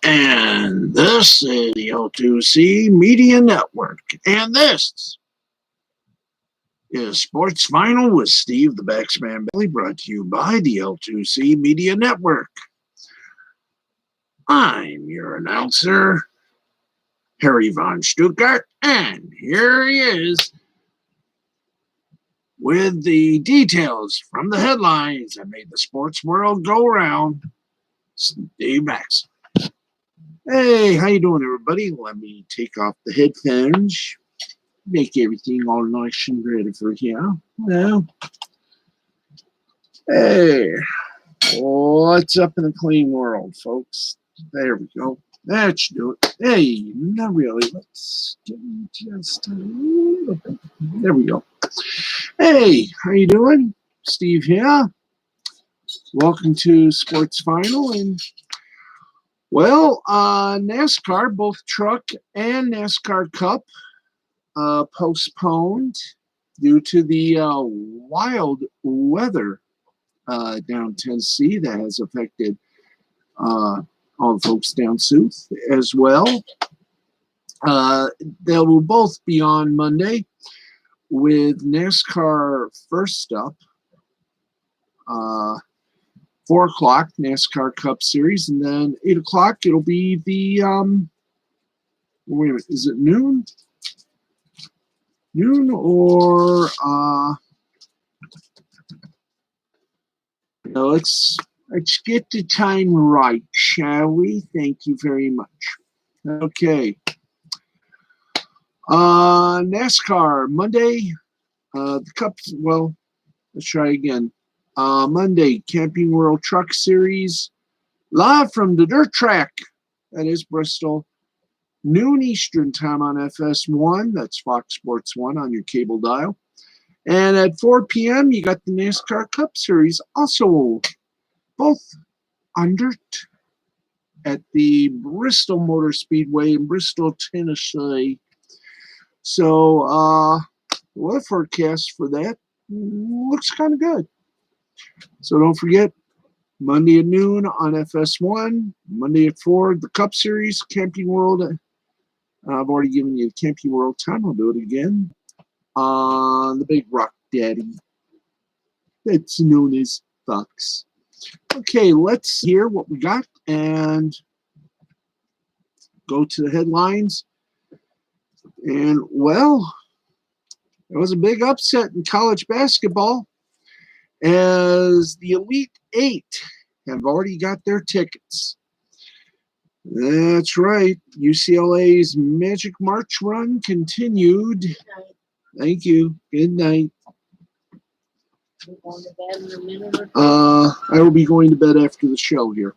And this is the L2C Media Network. And this is Sports Final with Steve the Baxman Bailey, brought to you by the L2C Media Network. I'm your announcer, Harry Von Stuttgart, and here he is with the details from the headlines that made the sports world go round. Steve Max. Hey, how you doing, everybody? Let me take off the headphones, make everything all nice and ready for you. Well, hey, what's up in the clean world, folks? There we go. That should do it. Hey, not really. Let's get just a little bit. There we go. Hey, how you doing? Steve here. Welcome to Sports Final. And, well, NASCAR, both Truck and NASCAR Cup, postponed due to the wild weather down Tennessee that has affected all the folks down south as well. They will both be on Monday with NASCAR first up, 4 o'clock, NASCAR Cup Series, and then 8 o'clock, it'll be the, wait a minute, is it noon? Noon or, let's get the time right, shall we? Thank you very much. Okay. NASCAR, Monday, the Cups, well, let's try again. Monday, Camping World Truck Series, live from the dirt track, that is Bristol, noon Eastern time on FS1, that's Fox Sports 1 on your cable dial. And at 4 p.m., you got the NASCAR Cup Series, also both on dirt at the Bristol Motor Speedway in Bristol, Tennessee. So, the weather forecast for that looks kind of good. So don't forget, Monday at noon on FS1, Monday at 4, the Cup Series, Camping World. I've already given you Camping World time. I'll do it again. On the Big Rock Daddy. That's known as Fox. Okay, let's hear what we got and go to the headlines. And, well, it was a big upset in college basketball, as the Elite Eight have already got their tickets. That's right. UCLA's Magic March run continued. Thank you. Good night. I will be going to bed after the show here.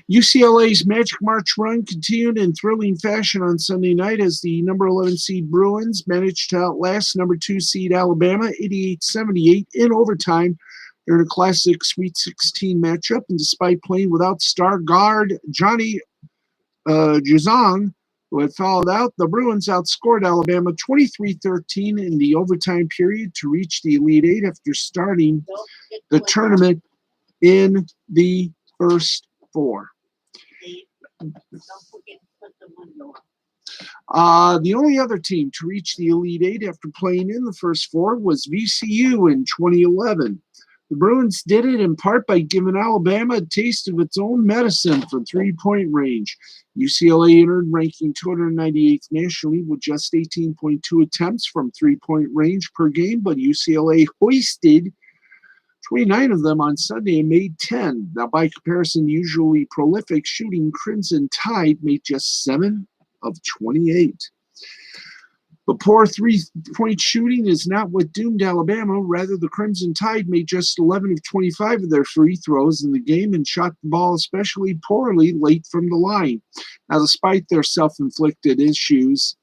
UCLA's Magic March run continued in thrilling fashion on Sunday night as the number 11 seed Bruins managed to outlast number 2 seed Alabama 88-78 in overtime during a classic Sweet 16 matchup. And despite playing without star guard Johnny Juzang, who had fouled out, the Bruins outscored Alabama 23-13 in the overtime period to reach the Elite Eight after starting the tournament in the first 4. The only other team to reach the Elite Eight after playing in the first 4 was VCU in 2011. The Bruins did it in part by giving Alabama a taste of its own medicine from three-point range. UCLA entered ranking 298th nationally with just 18.2 attempts from three-point range per game, but UCLA hoisted 29 of them on Sunday and made 10. Now, by comparison, usually prolific shooting Crimson Tide made just 7 of 28. But poor three-point shooting is not what doomed Alabama. Rather, the Crimson Tide made just 11 of 25 of their free throws in the game and shot the ball especially poorly late from the line. Now, despite their self-inflicted issues,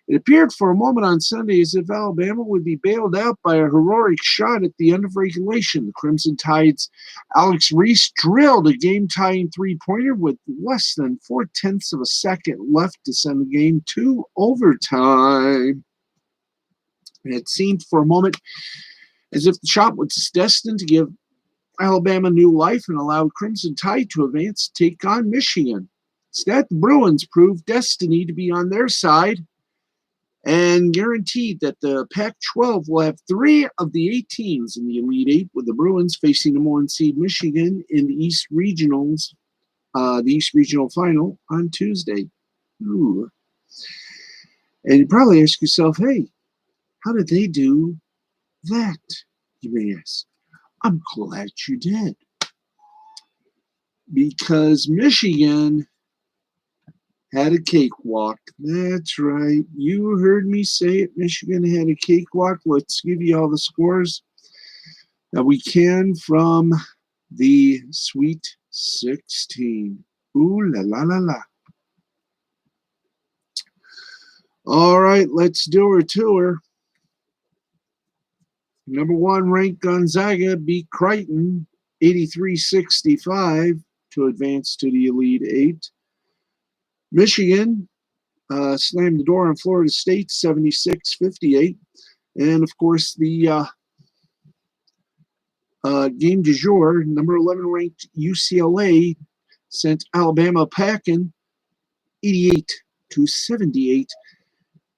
it appeared for a moment on Sunday as if Alabama would be bailed out by a heroic shot at the end of regulation. The Crimson Tide's Alex Reese drilled a game-tying three-pointer with less than 0.4 of a second left to send the game to overtime. And it seemed for a moment as if the shot was destined to give Alabama new life and allowed Crimson Tide to advance to take on Michigan. Instead, the Bruins proved destiny to be on their side and guaranteed that the Pac-12 will have 3 of the 8 teams in the Elite Eight, with the Bruins facing the 1 seed Michigan in the East Regional final on Tuesday. Ooh. And you probably ask yourself, hey, how did they do that? You may ask. I'm glad you did. Because Michigan had a cakewalk. That's right. You heard me say it. Michigan had a cakewalk. Let's give you all the scores that we can from the Sweet 16. Ooh la la la la. All right, let's do her tour. Number 1 ranked Gonzaga beat Creighton 83-65 to advance to the Elite Eight. Michigan slammed the door on Florida State 76-58. And, of course, the game du jour, number 11 ranked UCLA sent Alabama packing 88-78.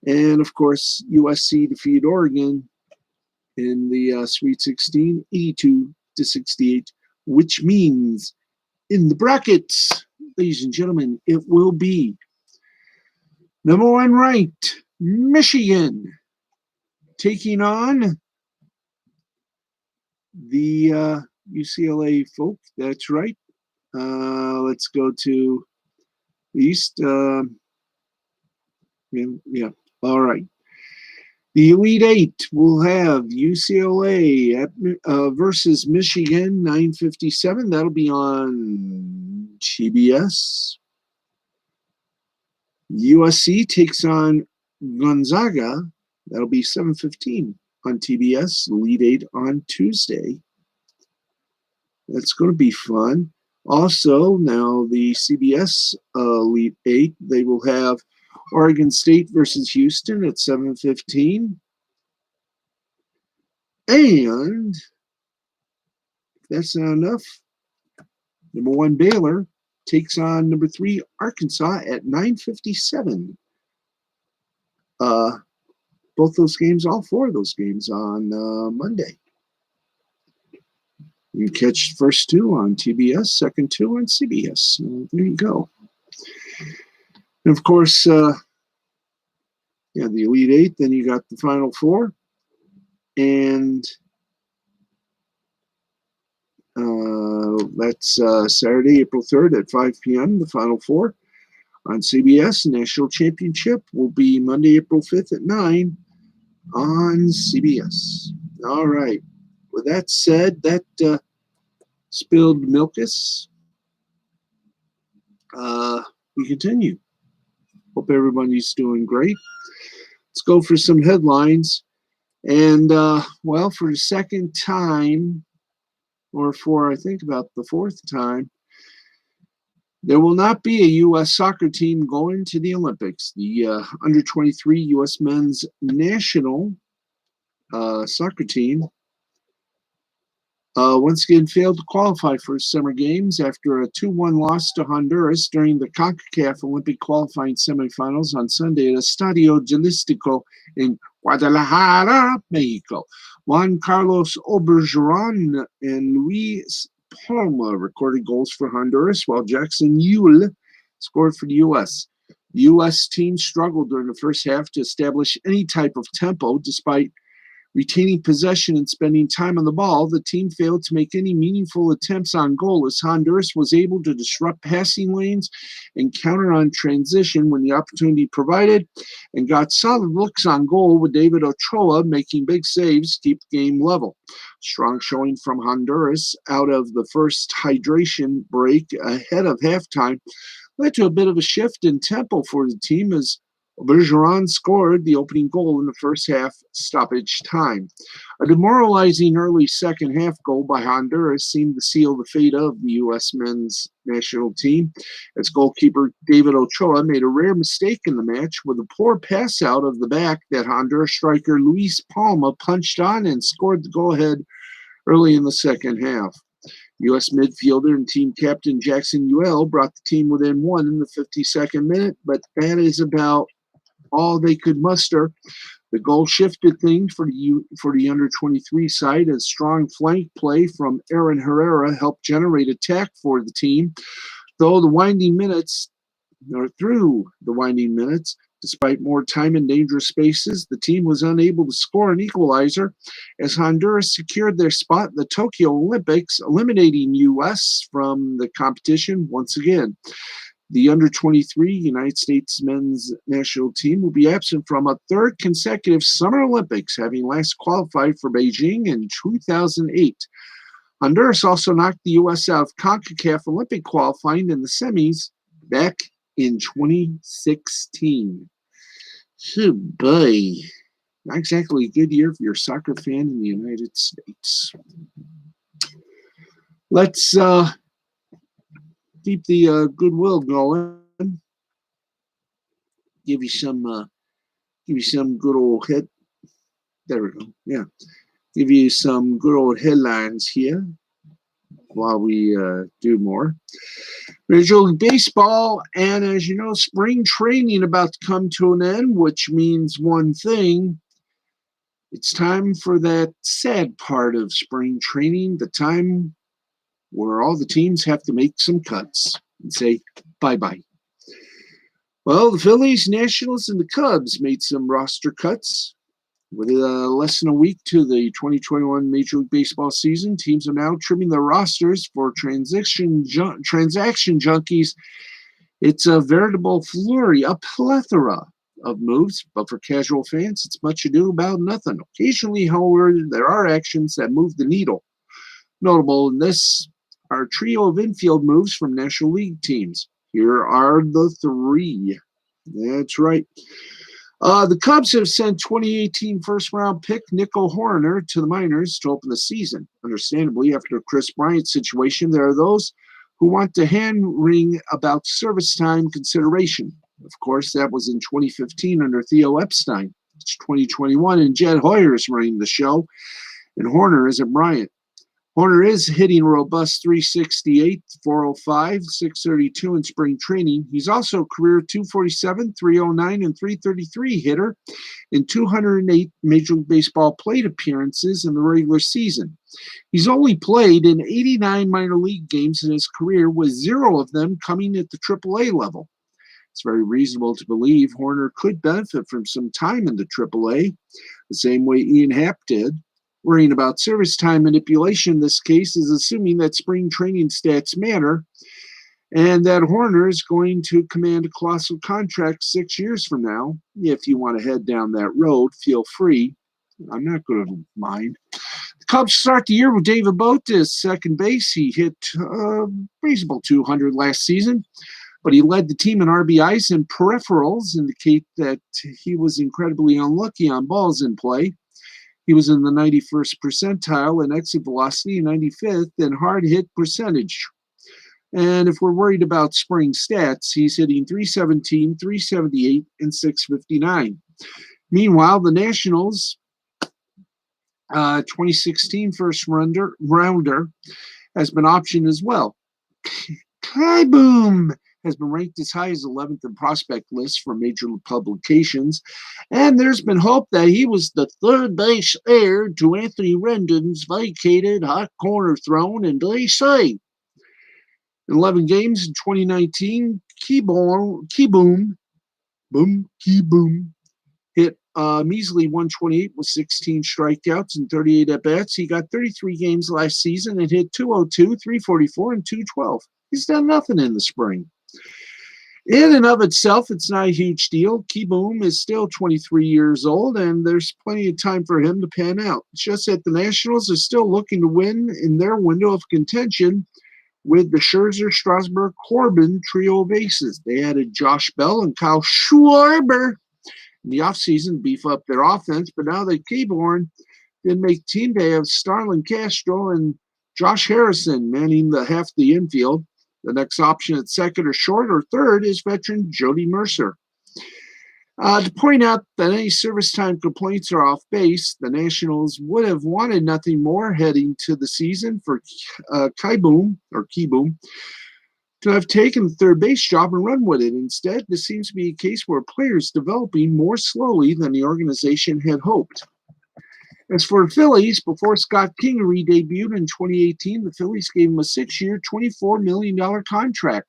And, of course, USC defeated Oregon in the Sweet 16, 82-68, which means in the brackets, ladies and gentlemen, it will be number 1 ranked Michigan taking on the UCLA folk. That's right. Let's go to the East. Yeah. All right. The Elite Eight will have UCLA versus Michigan, 9:57. That'll be on CBS. USC takes on Gonzaga. That'll be 7:15 on TBS. Elite Eight on Tuesday. That's going to be fun. Also, now the CBS Elite Eight, they will have Oregon State versus Houston at 7:15. And if that's not enough, number 1 Baylor takes on number 3 Arkansas at 9:57. Both those games, all 4 of those games on Monday. You can catch the first 2 on TBS, second 2 on CBS. There you go. And of course, the Elite Eight. Then you got the Final Four, and that's Saturday, April 3rd at 5 p.m. The Final Four on CBS. National Championship will be Monday, April 5th at 9 on CBS. All right. With that said, that spilled milkus. We continue. Hope everybody's doing great. Let's go for some headlines. And, well, for the second time, or for I think about the 4th time, there will not be a U.S. soccer team going to the Olympics. The under-23 U.S. men's national soccer team once again failed to qualify for Summer Games after a 2-1 loss to Honduras during the CONCACAF Olympic qualifying semifinals on Sunday at Estadio Jalisco in Guadalajara, Mexico. Juan Carlos Obergeron and Luis Palma recorded goals for Honduras, while Jackson Yule scored for the U.S. The U.S. team struggled during the first half to establish any type of tempo. Despite retaining possession and spending time on the ball, the team failed to make any meaningful attempts on goal, as Honduras was able to disrupt passing lanes and counter on transition when the opportunity provided, and got solid looks on goal, with David Ochoa making big saves to keep the game level. Strong showing from Honduras out of the first hydration break ahead of halftime led to a bit of a shift in tempo for the team, as Bergeron scored the opening goal in the first half stoppage time. A demoralizing early second half goal by Honduras seemed to seal the fate of the U.S. men's national team, as goalkeeper David Ochoa made a rare mistake in the match with a poor pass out of the back that Honduras striker Luis Palma punched on and scored the go-ahead early in the second half. U.S. midfielder and team captain Jackson Ewell brought the team within one in the 52nd minute, but that is about all they could muster. The goal shifted things for the under-23 side as strong flank play from Aaron Herrera helped generate attack for the team. Through the winding minutes, despite more time in dangerous spaces, the team was unable to score an equalizer as Honduras secured their spot in the Tokyo Olympics, eliminating U.S. from the competition once again. The under-23 United States men's national team will be absent from a third consecutive Summer Olympics, having last qualified for Beijing in 2008. Honduras also knocked the U.S. out of CONCACAF Olympic qualifying in the semis back in 2016. Oh boy, not exactly a good year for your soccer fan in the United States. Let's keep the goodwill going. Give you some good old hit. There we go. Yeah, give you some good old headlines here while we do more. Major League Baseball, and as you know, spring training about to come to an end, which means one thing. It's time for that sad part of spring training, the time where all the teams have to make some cuts and say bye-bye. Well, the Phillies, Nationals, and the Cubs made some roster cuts. With less than a week to the 2021 Major League Baseball season, teams are now trimming their rosters for transaction junkies. It's a veritable flurry, a plethora of moves, but for casual fans, it's much ado about nothing. Occasionally, however, there are actions that move the needle. Notable in this are a trio of infield moves from National League teams. Here are the three. That's right. The Cubs have sent 2018 first-round pick Nico Hoerner to the minors to open the season. Understandably, after the Chris Bryant situation, there are those who want to hand-wring about service time consideration. Of course, that was in 2015 under Theo Epstein. It's 2021, and Jed Hoyer is running the show, and Hoerner is at Bryant. Hoerner is hitting a robust 368, 405, 632 in spring training. He's also a career 247, 309, and 333 hitter in 208 Major League Baseball plate appearances in the regular season. He's only played in 89 minor league games in his career, with 0 of them coming at the AAA level. It's very reasonable to believe Hoerner could benefit from some time in the AAA, the same way Ian Happ did. Worrying about service time manipulation in this case is assuming that spring training stats matter and that Hoerner is going to command a colossal contract 6 years from now. If you want to head down that road, feel free. I'm not going to mind. The Cubs start the year with David Bote second base. He hit a reasonable 200 last season, but he led the team in RBIs, and peripherals indicate that he was incredibly unlucky on balls in play. He was in the 91st percentile in exit velocity, 95th in hard hit percentage. And if we're worried about spring stats, he's hitting 317, 378, and 659. Meanwhile, the Nationals, 2016 first rounder, has been optioned as well. Boom! Has been ranked as high as 11th in prospect lists for major publications, and there's been hope that he was the third base heir to Anthony Rendon's vacated hot corner throne, and they say in 11 games in 2019, Keyboom hit measly 128 with 16 strikeouts and 38 at-bats. He got 33 games last season and hit 202, 344, and 212. He's done nothing in the spring. In and of itself, it's not a huge deal. Keyboom is still 23 years old, and there's plenty of time for him to pan out. It's just that the Nationals are still looking to win in their window of contention with the Scherzer, Strasburg, Corbin trio of aces. They added Josh Bell and Kyle Schwarber in the offseason to beef up their offense, but now that Keybourne didn't make team, they have Starlin Castro and Josh Harrison manning the half the infield. The next option at second or short or third is veteran Jody Mercer. To point out that any service time complaints are off base, the Nationals would have wanted nothing more heading to the season for Keyboom to have taken the third base job and run with it. Instead, this seems to be a case where a player is developing more slowly than the organization had hoped. As for the Phillies, before Scott Kingery debuted in 2018, the Phillies gave him a 6-year, $24 million contract.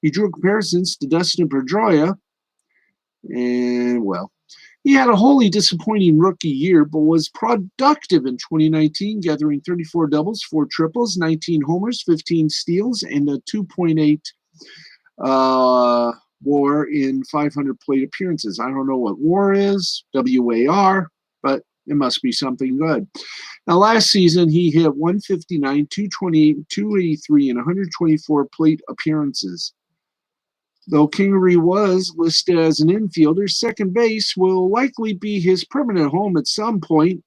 He drew comparisons to Dustin Pedroia, and, well, he had a wholly disappointing rookie year, but was productive in 2019, gathering 34 doubles, 4 triples, 19 homers, 15 steals, and a 2.8 WAR in 500 plate appearances. I don't know what WAR is, WAR, but it must be something good. Now, last season, he hit 159, 228, 283 in 124 plate appearances. Though Kingery was listed as an infielder, second base will likely be his permanent home at some point,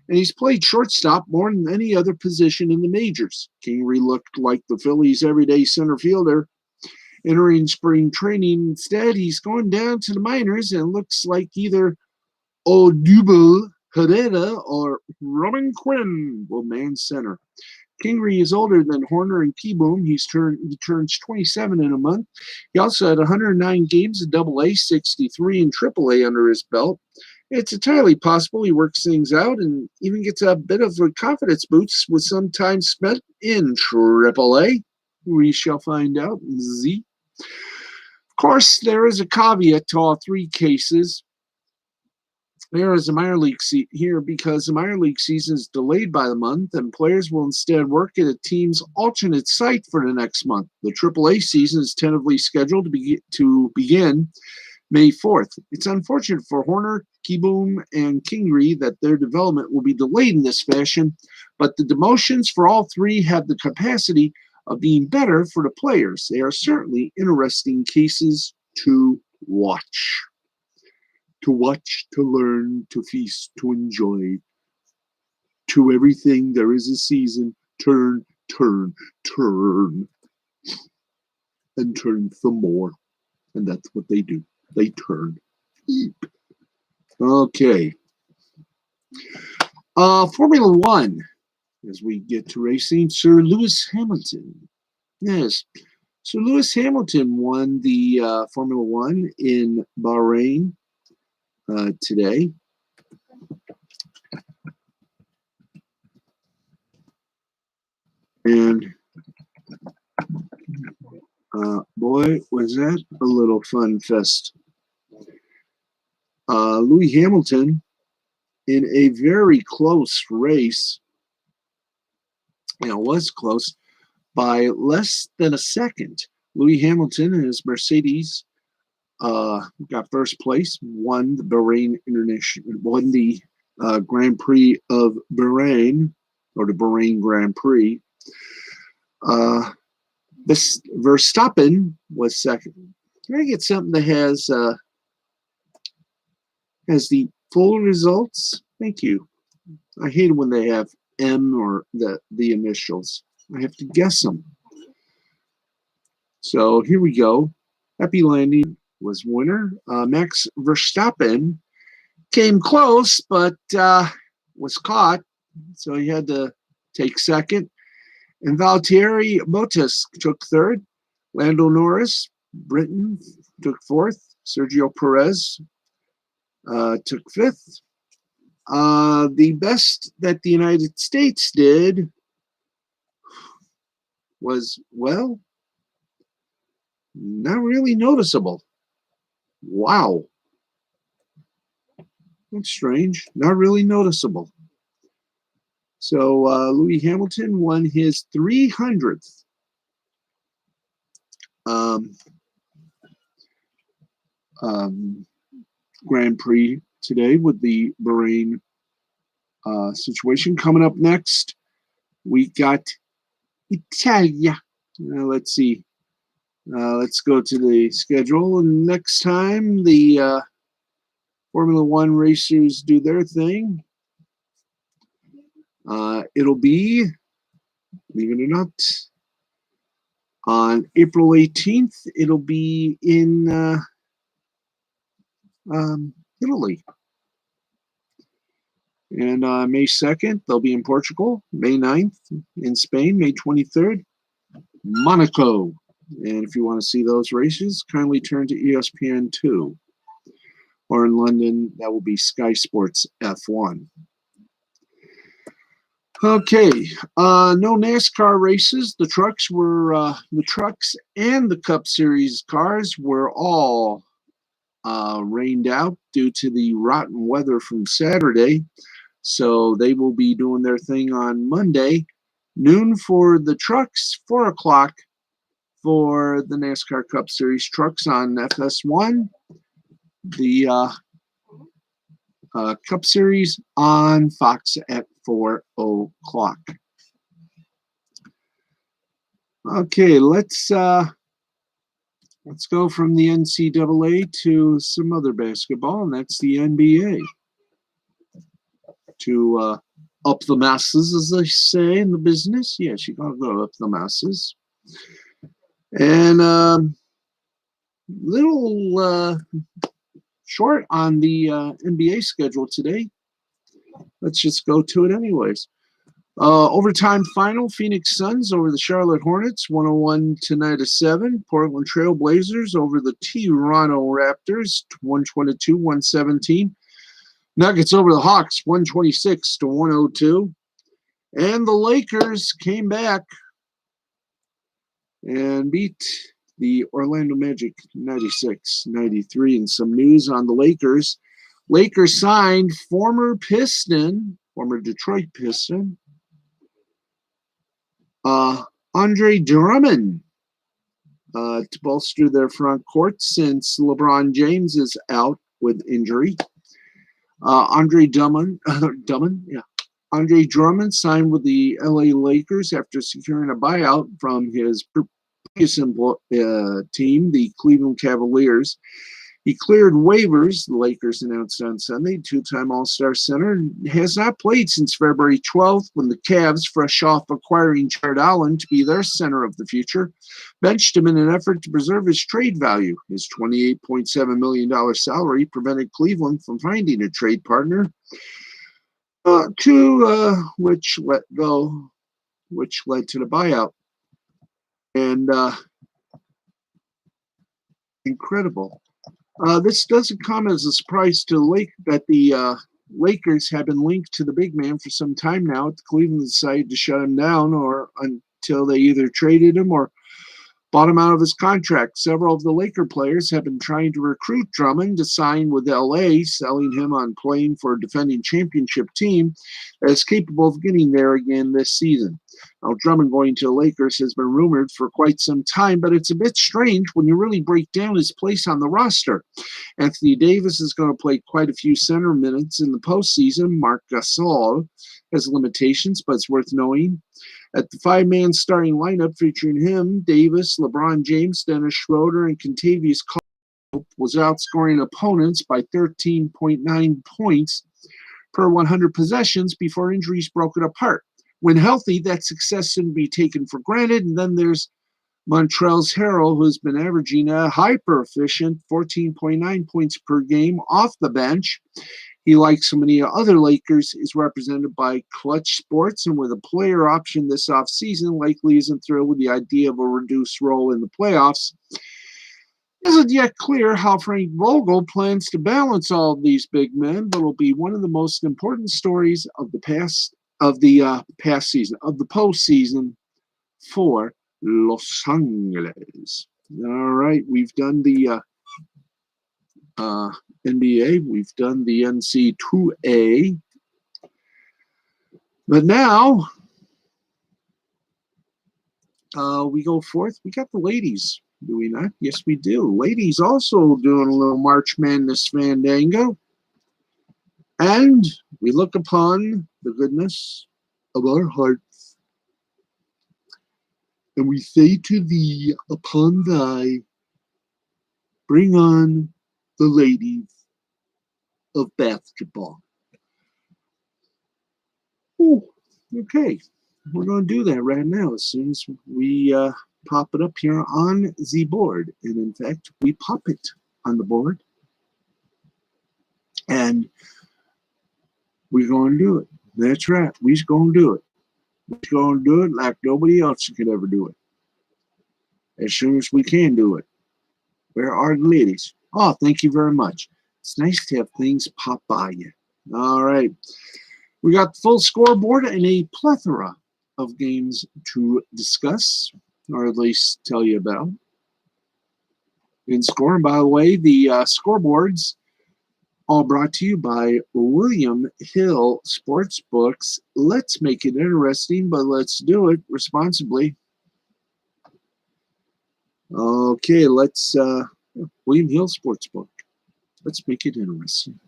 and he's played shortstop more than any other position in the majors. Kingery looked like the Phillies' everyday center fielder entering spring training. Instead, he's going down to the minors and looks like either Odubel Herrera or Roman Quinn will man center. Kingery is older than Horner and Keyboom. He turns 27 in a month. He also had 109 games of AA, 63 in AAA under his belt. It's entirely possible he works things out and even gets a bit of a confidence boost with some time spent in AAA. We shall find out. Z. Of course, there is a caveat to all three cases. There is a minor league here because the minor league season is delayed by the month, and players will instead work at a team's alternate site for the next month. The AAA season is tentatively scheduled to begin May 4th. It's unfortunate for Horner, Keyboom, and Kingery that their development will be delayed in this fashion, but the demotions for all three have the capacity of being better for the players. They are certainly interesting cases to watch. To watch, to learn, to feast, to enjoy. To everything there is a season. Turn, turn, turn. And turn some more. And that's what they do. They turn. Okay. Formula One. As we get to racing, Sir Lewis Hamilton. Yes. Sir Lewis Hamilton won the Formula One in Bahrain today. And boy, was that a little fun fest. Louis Hamilton in a very close race. It was close by less than a second. Louis Hamilton and his Mercedes got first place, won the Grand Prix of Bahrain, or the Bahrain Grand Prix. Verstappen was second. Can I get something that has the full results? Thank you. I hate it when they have M or the initials. I have to guess them. So here we go. Happy Landing was winner. Max Verstappen came close, but was caught, so he had to take second. And Valtteri Bottas took third. Lando Norris, Britain, took fourth. Sergio Perez took fifth. The best that the United States did was, well, not really noticeable. Wow. That's strange. Not really noticeable. So Louis Hamilton won his 300th Grand Prix today with the Bahrain situation. Coming up next, we got Italia. Let's see. Let's go to the schedule. And next time the Formula One racers do their thing, it'll be, believe it or not, on April 18th. It'll be in Italy. And May 2nd, they'll be in Portugal. May 9th in Spain. May 23rd, Monaco. And if you want to see those races, kindly turn to ESPN2. Or in London, that will be Sky Sports F1. Okay, no NASCAR races. The trucks and the Cup Series cars were all rained out due to the rotten weather from Saturday. So they will be doing their thing on Monday, noon for the trucks, 4 o'clock for the NASCAR Cup Series trucks on FS1. The Cup Series on Fox at 4 o'clock. Okay, let's go from the NCAA to some other basketball, and that's the NBA. To up the masses, as they say in the business. Yes, you gotta go up the masses. And little short on the NBA schedule today. Let's just go to it anyways. Overtime final, Phoenix Suns over the Charlotte Hornets, 101 to 97. Portland Trail Blazers over the Toronto Raptors, 122-117. Nuggets over the Hawks, 126 to 102. And the Lakers came back and beat the Orlando Magic 96-93. And some news on the Lakers. Lakers signed former Detroit Piston, Andre Drummond, to bolster their front court since LeBron James is out with injury. Andre Drummond signed with the LA Lakers after securing a buyout from his previous team, the Cleveland Cavaliers. He cleared waivers, the Lakers announced on Sunday. Two-time All-Star center has not played since February 12th when the Cavs, fresh off acquiring Jared Allen to be their center of the future, benched him in an effort to preserve his trade value. His $28.7 million salary prevented Cleveland from finding a trade partner, which led to the buyout. And incredible. This doesn't come as a surprise to the Lakers have been linked to the big man for some time now. Cleveland decided to shut him down or until they either traded him or bought him out of his contract. Several of the Laker players have been trying to recruit Drummond to sign with LA, selling him on playing for a defending championship team that is capable of getting there again this season. Now, Drummond going to the Lakers has been rumored for quite some time, but it's a bit strange when you really break down his place on the roster. Anthony Davis is going to play quite a few center minutes in the postseason. Marc Gasol has limitations, but it's worth knowing. At the five-man starting lineup featuring him, Davis, LeBron James, Dennis Schroeder, and Kentavious Caldwell was outscoring opponents by 13.9 points per 100 possessions before injuries broke it apart. When healthy, that success shouldn't be taken for granted. And then there's Montrezl Harrell, who's been averaging a hyper-efficient 14.9 points per game off the bench. He, like so many other Lakers, is represented by Clutch Sports, and with a player option this offseason, likely isn't thrilled with the idea of a reduced role in the playoffs. It isn't yet clear how Frank Vogel plans to balance all of these big men, but it'll be one of the most important stories of the postseason for Los Angeles. All right, we've done the NBA, we've done the NC2A, but now we go forth. We got the ladies, do we not? Yes, we do. Ladies also doing a little March Madness fandango, and we look upon the goodness of our hearts, and we say to thee, upon thy, bring on the ladies of basketball. Ooh, okay, we're going to do that right now as soon as we pop it up here on the board. And in fact, we pop it on the board And we're going to do it. That's right. We're going to do it. We're going to do it like nobody else could ever do it. As soon as we can do it. Where are the ladies? Oh, thank you very much. It's nice to have things pop by you. All right. We got the full scoreboard and a plethora of games to discuss, or at least tell you about. In scoring, by the way, the scoreboards all brought to you by William Hill Sportsbooks. Let's make it interesting, but let's do it responsibly. Okay, let's William Hill Sportsbook. Let's make it interesting.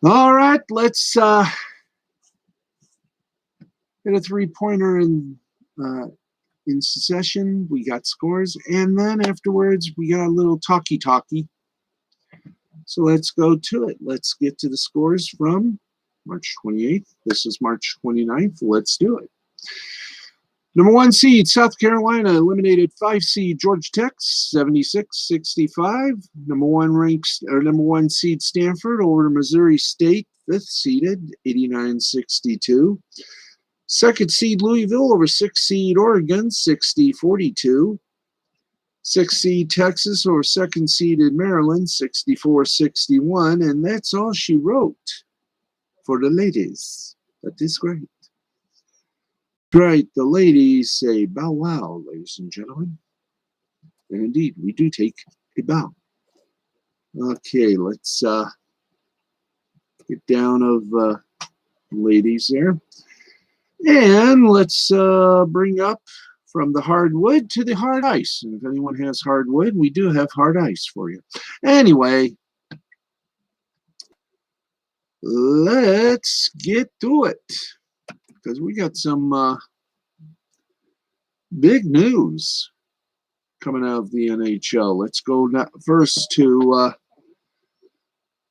All right, let's hit a three-pointer in succession. We got scores, and then afterwards we got a little talkie-talkie. So let's go to it. Let's get to the scores from March 28th. This is March 29th. Let's do it. Number 1 seed, South Carolina, eliminated 5 seed Georgia Tech, 76-65. Number 1 seed, Stanford, over Missouri State, 5th seeded, 89-62. 2nd seed, Louisville, over 6th seed Oregon, 60-42. 6th seed, Texas, over 2nd seeded Maryland, 64-61. And that's all she wrote for the ladies. That is great. Right, the ladies say bow wow, ladies and gentlemen. And indeed, we do take a bow. Okay, let's get down of ladies there. And let's bring up from the hardwood to the hard ice. And if anyone has hardwood, we do have hard ice for you. Anyway, let's get to it. Because we got some big news coming out of the NHL. Let's go first to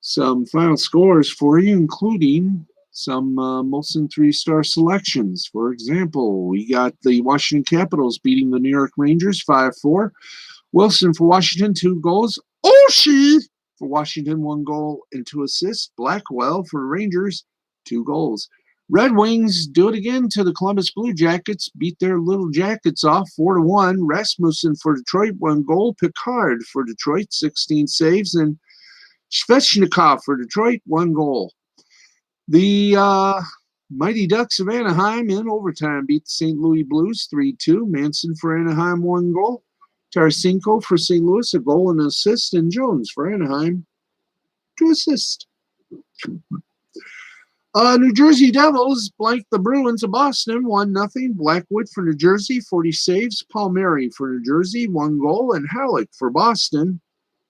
some final scores for you, including some Molson 3-star selections. For example, we got the Washington Capitals beating the New York Rangers 5-4. Wilson for Washington, 2 goals. Oshie for Washington, 1 goal and 2 assists. Blackwell for Rangers, 2 goals. Red Wings do it again to the Columbus Blue Jackets, beat their little jackets off 4-1. Rasmussen for Detroit, 1 goal. Picard for Detroit, 16 saves. And Svechnikov for Detroit, 1 goal. The Mighty Ducks of Anaheim in overtime beat the St. Louis Blues 3-2. Manson for Anaheim, 1 goal. Tarasenko for St. Louis, 1 goal and an assist. And Jones for Anaheim, 2 assists. New Jersey Devils blanked the Bruins of Boston, 1-0. Blackwood for New Jersey, 40 saves. Palmieri for New Jersey, 1 goal. And Halleck for Boston,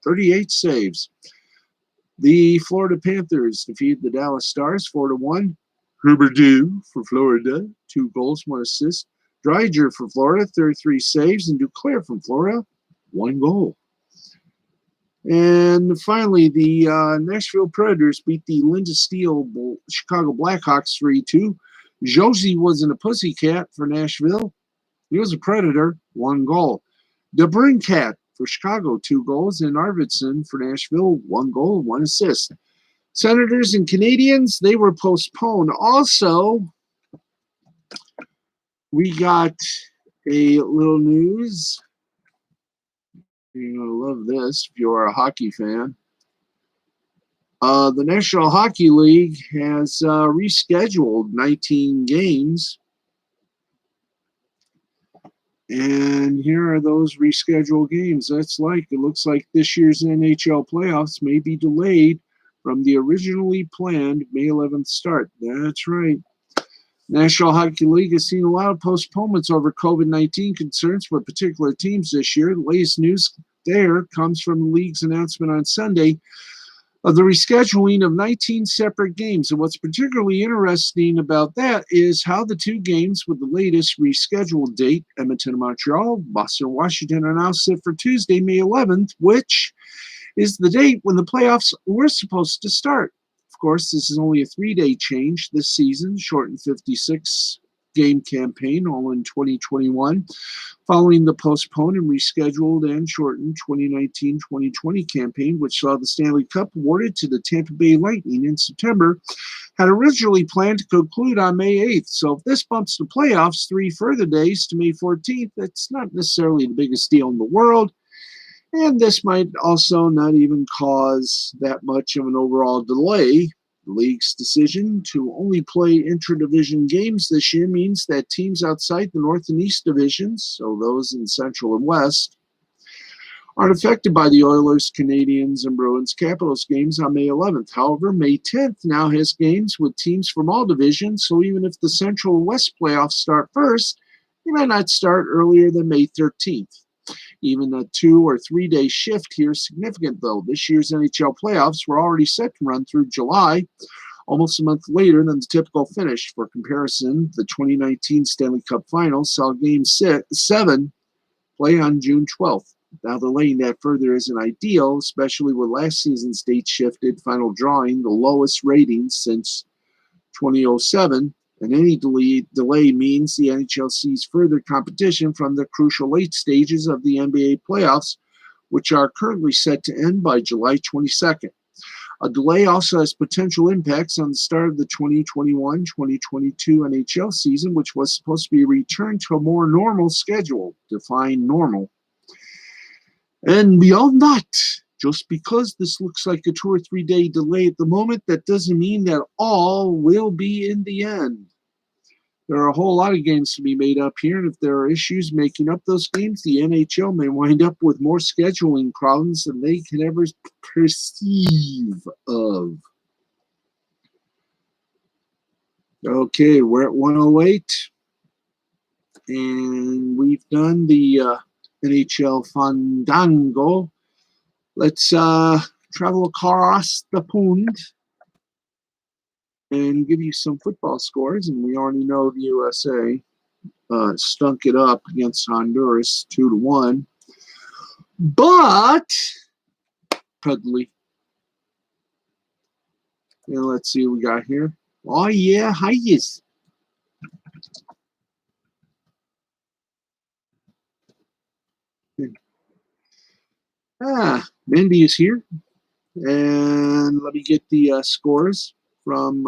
38 saves. The Florida Panthers defeated the Dallas Stars 4-1. Huberdeau for Florida, 2 goals, 1 assist. Dreiger for Florida, 33 saves. And Duclair from Florida, 1 goal. And finally, the Nashville Predators beat the Linda Steele Chicago Blackhawks 3-2. Josie wasn't a pussycat for Nashville. He was a Predator, 1 goal. DeBrincat for Chicago, 2 goals. And Arvidsson for Nashville, 1 goal, 1 assist. Senators and Canadians, they were postponed. Also, we got a little news. You're going to love this if you're a hockey fan. The National Hockey League has rescheduled 19 games. And here are those rescheduled games. It looks like this year's NHL playoffs may be delayed from the originally planned May 11th start. That's right. National Hockey League has seen a lot of postponements over COVID-19 concerns for particular teams this year. The latest news there comes from the league's announcement on Sunday of the rescheduling of 19 separate games. And what's particularly interesting about that is how the 2 games with the latest rescheduled date, Edmonton and Montreal, Boston and Washington, are now set for Tuesday, May 11th, which is the date when the playoffs were supposed to start. Of course, this is only a 3-day change this season, shortened 56 game campaign, all in 2021, following the postponed and rescheduled and shortened 2019-2020 campaign, which saw the Stanley Cup awarded to the Tampa Bay Lightning in September, had originally planned to conclude on May 8th. So if this bumps the playoffs 3 further days to May 14th, that's not necessarily the biggest deal in the world. And this might also not even cause that much of an overall delay. The league's decision to only play intra-division games this year means that teams outside the North and East divisions, so those in Central and West, aren't affected by the Oilers, Canadiens, and Bruins Capitals games on May 11th. However, May 10th now has games with teams from all divisions, so even if the Central and West playoffs start first, they might not start earlier than May 13th. Even a 2 or 3 day shift here is significant, though. This year's NHL playoffs were already set to run through July, almost a month later than the typical finish. For comparison, the 2019 Stanley Cup Finals saw Game 7 play on June 12th. Now, delaying that further isn't ideal, especially with last season's date shifted, final drawing the lowest ratings since 2007. And any delay means the NHL sees further competition from the crucial late stages of the NBA playoffs, which are currently set to end by July 22nd. A delay also has potential impacts on the start of the 2021-2022 NHL season, which was supposed to be returned to a more normal schedule. Define normal. And beyond that, just because this looks like a 2 or 3 day delay at the moment, that doesn't mean that all will be in the end. There are a whole lot of games to be made up here, and if there are issues making up those games, the NHL may wind up with more scheduling problems than they can ever perceive of. Okay, we're at 108, and we've done the NHL Fandango. Let's travel across the pond and give you some football scores. And we already know the USA stunk it up against Honduras 2-1. But cuddly. And let's see what we got here. Oh yeah, highest. Mindy is here. And let me get the scores from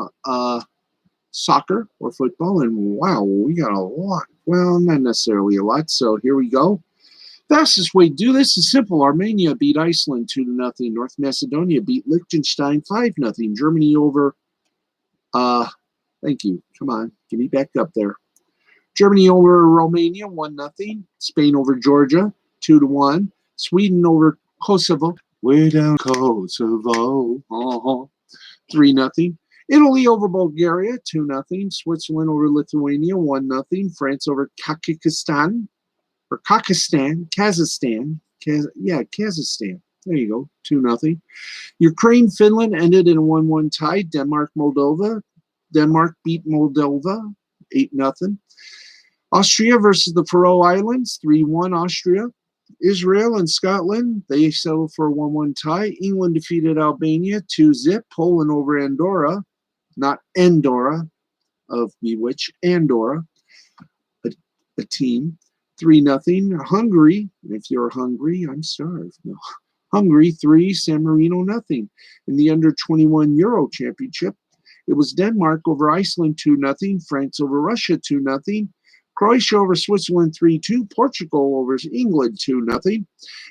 soccer or football. And wow, we got a lot. Well, not necessarily a lot. So here we go. Fastest way to do this is simple. Armenia beat Iceland 2-0. North Macedonia beat Liechtenstein 5-0. Germany over. Thank you. Come on, get me back up there. Germany over Romania 1-0. Spain over Georgia 2-1. Sweden over Kosovo. Way down Kosovo. 3-0. Italy over Bulgaria 2-0. Switzerland over Lithuania 1-0. France over Kazakhstan. Or Kazakhstan. Kazakhstan. There you go. 2-0. Ukraine, Finland ended in a 1-1 tie. Denmark, Moldova. Denmark beat Moldova 8-0. Austria versus the Faroe Islands 3-1 Austria. Israel and Scotland, they settled for a 1-1 tie. England defeated Albania 2-0. Poland over Andorra, not Andorra of Bewitch, Andorra, a team, 3-0. Hungary, if you're hungry, I'm starved. No. Hungary 3, San Marino 0. In the under-21 Euro Championship, it was Denmark over Iceland 2-0. France over Russia 2-0. Croatia over Switzerland 3-2. Portugal over England 2-0.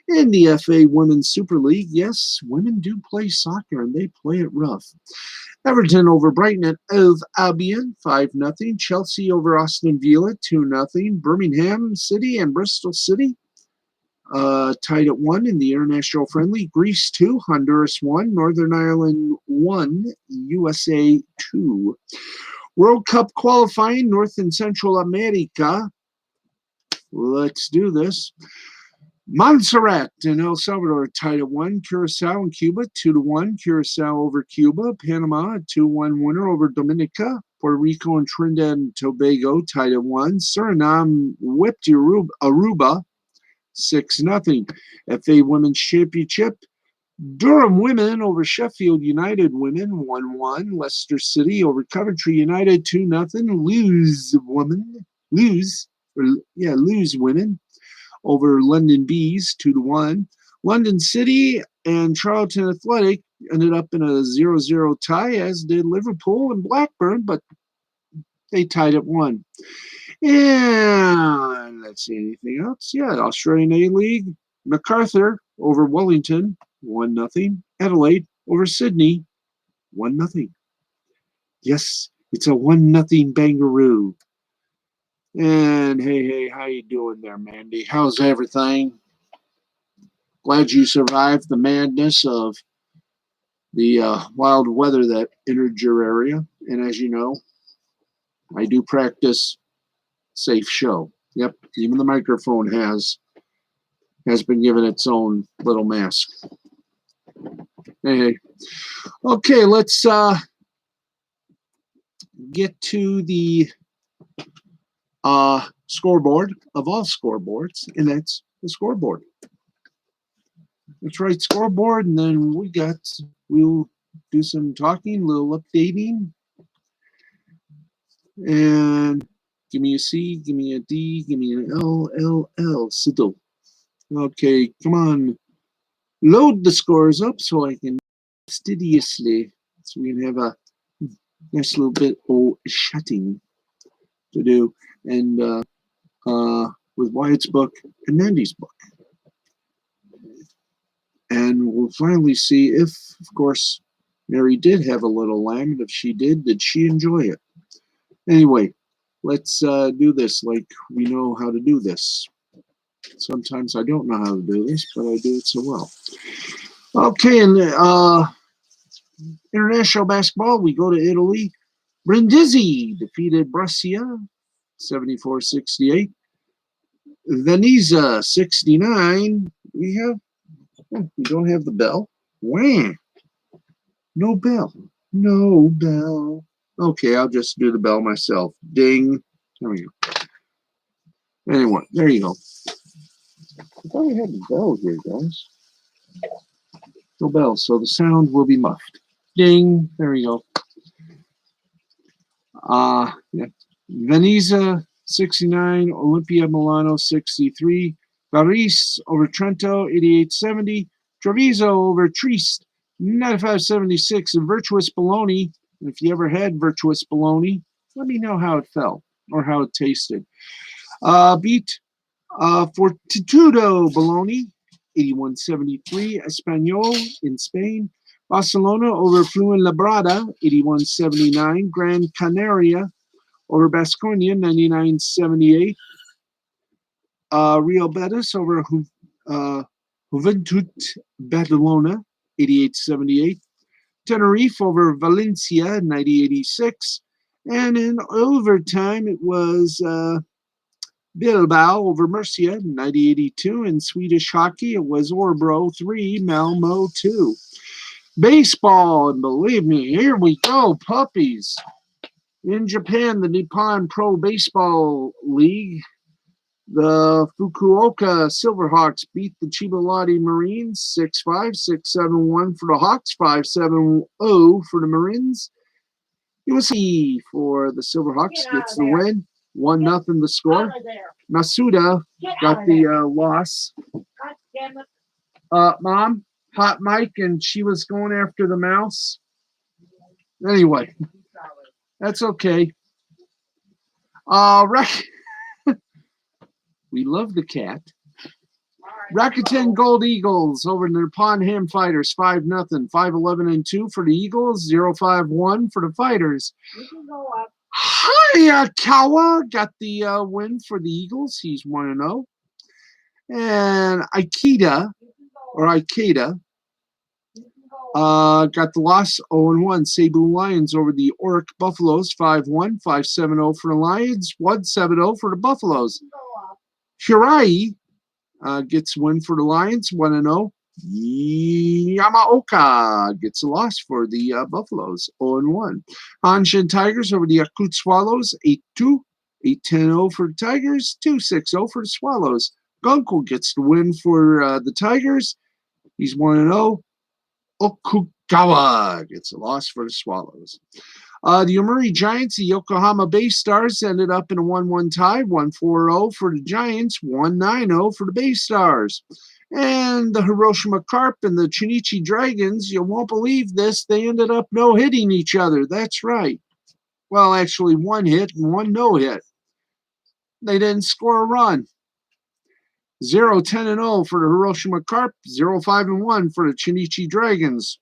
In the FA Women's Super League, yes, women do play soccer and they play it rough. Everton over Brighton and Hove Albion 5-0. Chelsea over Aston Villa 2-0. Birmingham City and Bristol City tied at 1 in the international friendly. Greece 2, Honduras 1, Northern Ireland 1, USA 2. World Cup qualifying, North and Central America. Let's do this. Montserrat and El Salvador tied at 1. Curacao and Cuba 2-1. Curacao over Cuba. Panama 2-1 winner over Dominica. Puerto Rico and Trinidad and Tobago tied at 1. Suriname whipped Aruba 6-0. FA Women's Championship. Durham women over Sheffield United women 1-1. Leicester City over Coventry United 2-0. Lose women over London Bees 2-1. London City and Charlton Athletic ended up in a 0-0 tie, as did Liverpool and Blackburn, but they tied at 1. And let's see, anything else? Yeah, Australian A-League, MacArthur over Wellington 1-0. Adelaide over Sydney 1-0. Yes, it's a 1-0 bangaroo. And hey, how you doing there, Mandy? How's everything? Glad you survived the madness of the wild weather that entered your area. And as you know, I do practice safe show. Yep, even the microphone has been given its own little mask. Hey, okay, let's get to the scoreboard of all scoreboards, and that's the scoreboard. That's right, scoreboard, and then we'll do some talking, a little updating, and give me a C, give me a D, give me an L, Siddle. Okay, come on, load the scores up so I can fastidiously, so we can have a nice little bit of chatting to do, and with Wyatt's book and Mandy's book. And we'll finally see if, of course, Mary did have a little lamb, and if she did she enjoy it? Anyway, let's do this like we know how to do this. Sometimes I don't know how to do this, but I do it so well. Okay, and international basketball, we go to Italy. Brindisi defeated Brescia 74-68. Venezia 69. We don't have the bell. Wah. No bell. No bell. Okay, I'll just do the bell myself. Ding. There we go. Anyway, there you go. I thought we had the bell here, guys. No bell, so the sound will be muffed. Ding. There we go. Yeah. Venezia 69, Olimpia Milano 63, Paris over Trento 88-70, Treviso over Trieste 95-76, and Virtuous Bologna. If you ever had Virtuous Bologna, let me know how it felt or how it tasted. Beat Fortitudo Bologna 81-73, Espanyol in Spain. Barcelona over Fuenlabrada 81-79, Gran Canaria over Baskonia 99-78. Real Betis over Juventud Badalona 88-78. Tenerife over Valencia 90-86. And in overtime, it was Bilbao over Murcia 90-82. In Swedish hockey, it was Örebro 3, Malmo 2. Baseball, and believe me, here we go, puppies. In Japan, the Nippon Pro Baseball League, the Fukuoka Silverhawks beat the Chiba Marines 6-5, 6-7-1 for the Hawks, 5-7-0 for the Marines. USC for the Silverhawks gets the win, 1-0 the score. Masuda got the loss. Mom, hot mic, and she was going after the mouse. Anyway, that's okay. We love the cat. Rakuten Gold Eagles over the Nippon Ham Fighters 5-0, 5-11-2 for the Eagles, 0-5-1 for the Fighters. Hayakawa got the win for the Eagles. He's 1-0. And Ikeda got the loss 0-1. Cebu Lions over the Oric Buffaloes 5-1, 5-7-0 for the Lions, 1-7-0 for the Buffaloes. Hirai gets win for the Lions, 1-0. Yamaoka gets a loss for the Buffaloes, 0-1. Hanshin Tigers over the Yakut Swallows, 8-2. 8-10-0 for the Tigers, 2-6-0 for the Swallows. Gunkel gets the win for the Tigers. He's 1-0. Okugawa gets a loss for the Swallows. The Yomiuri Giants, the Yokohama Bay Stars ended up in a 1-1 tie, 1-4-0 for the Giants, 1-9-0 for the Bay Stars. And the Hiroshima Carp and the Chunichi Dragons, you won't believe this, they ended up no-hitting each other. That's right. Well, actually, one hit and one no-hit. They didn't score a run. 0-10-0 for the Hiroshima Carp, 0-5-1 for the Chunichi Dragons.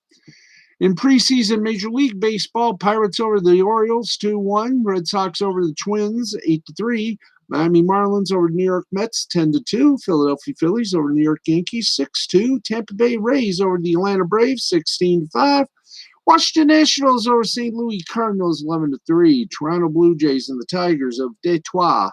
In preseason Major League Baseball, Pirates over the Orioles 2-1, Red Sox over the Twins 8-3, Miami Marlins over the New York Mets 10-2, Philadelphia Phillies over the New York Yankees 6-2, Tampa Bay Rays over the Atlanta Braves 16-5, Washington Nationals over St. Louis Cardinals 11-3, Toronto Blue Jays and the Tigers of Detroit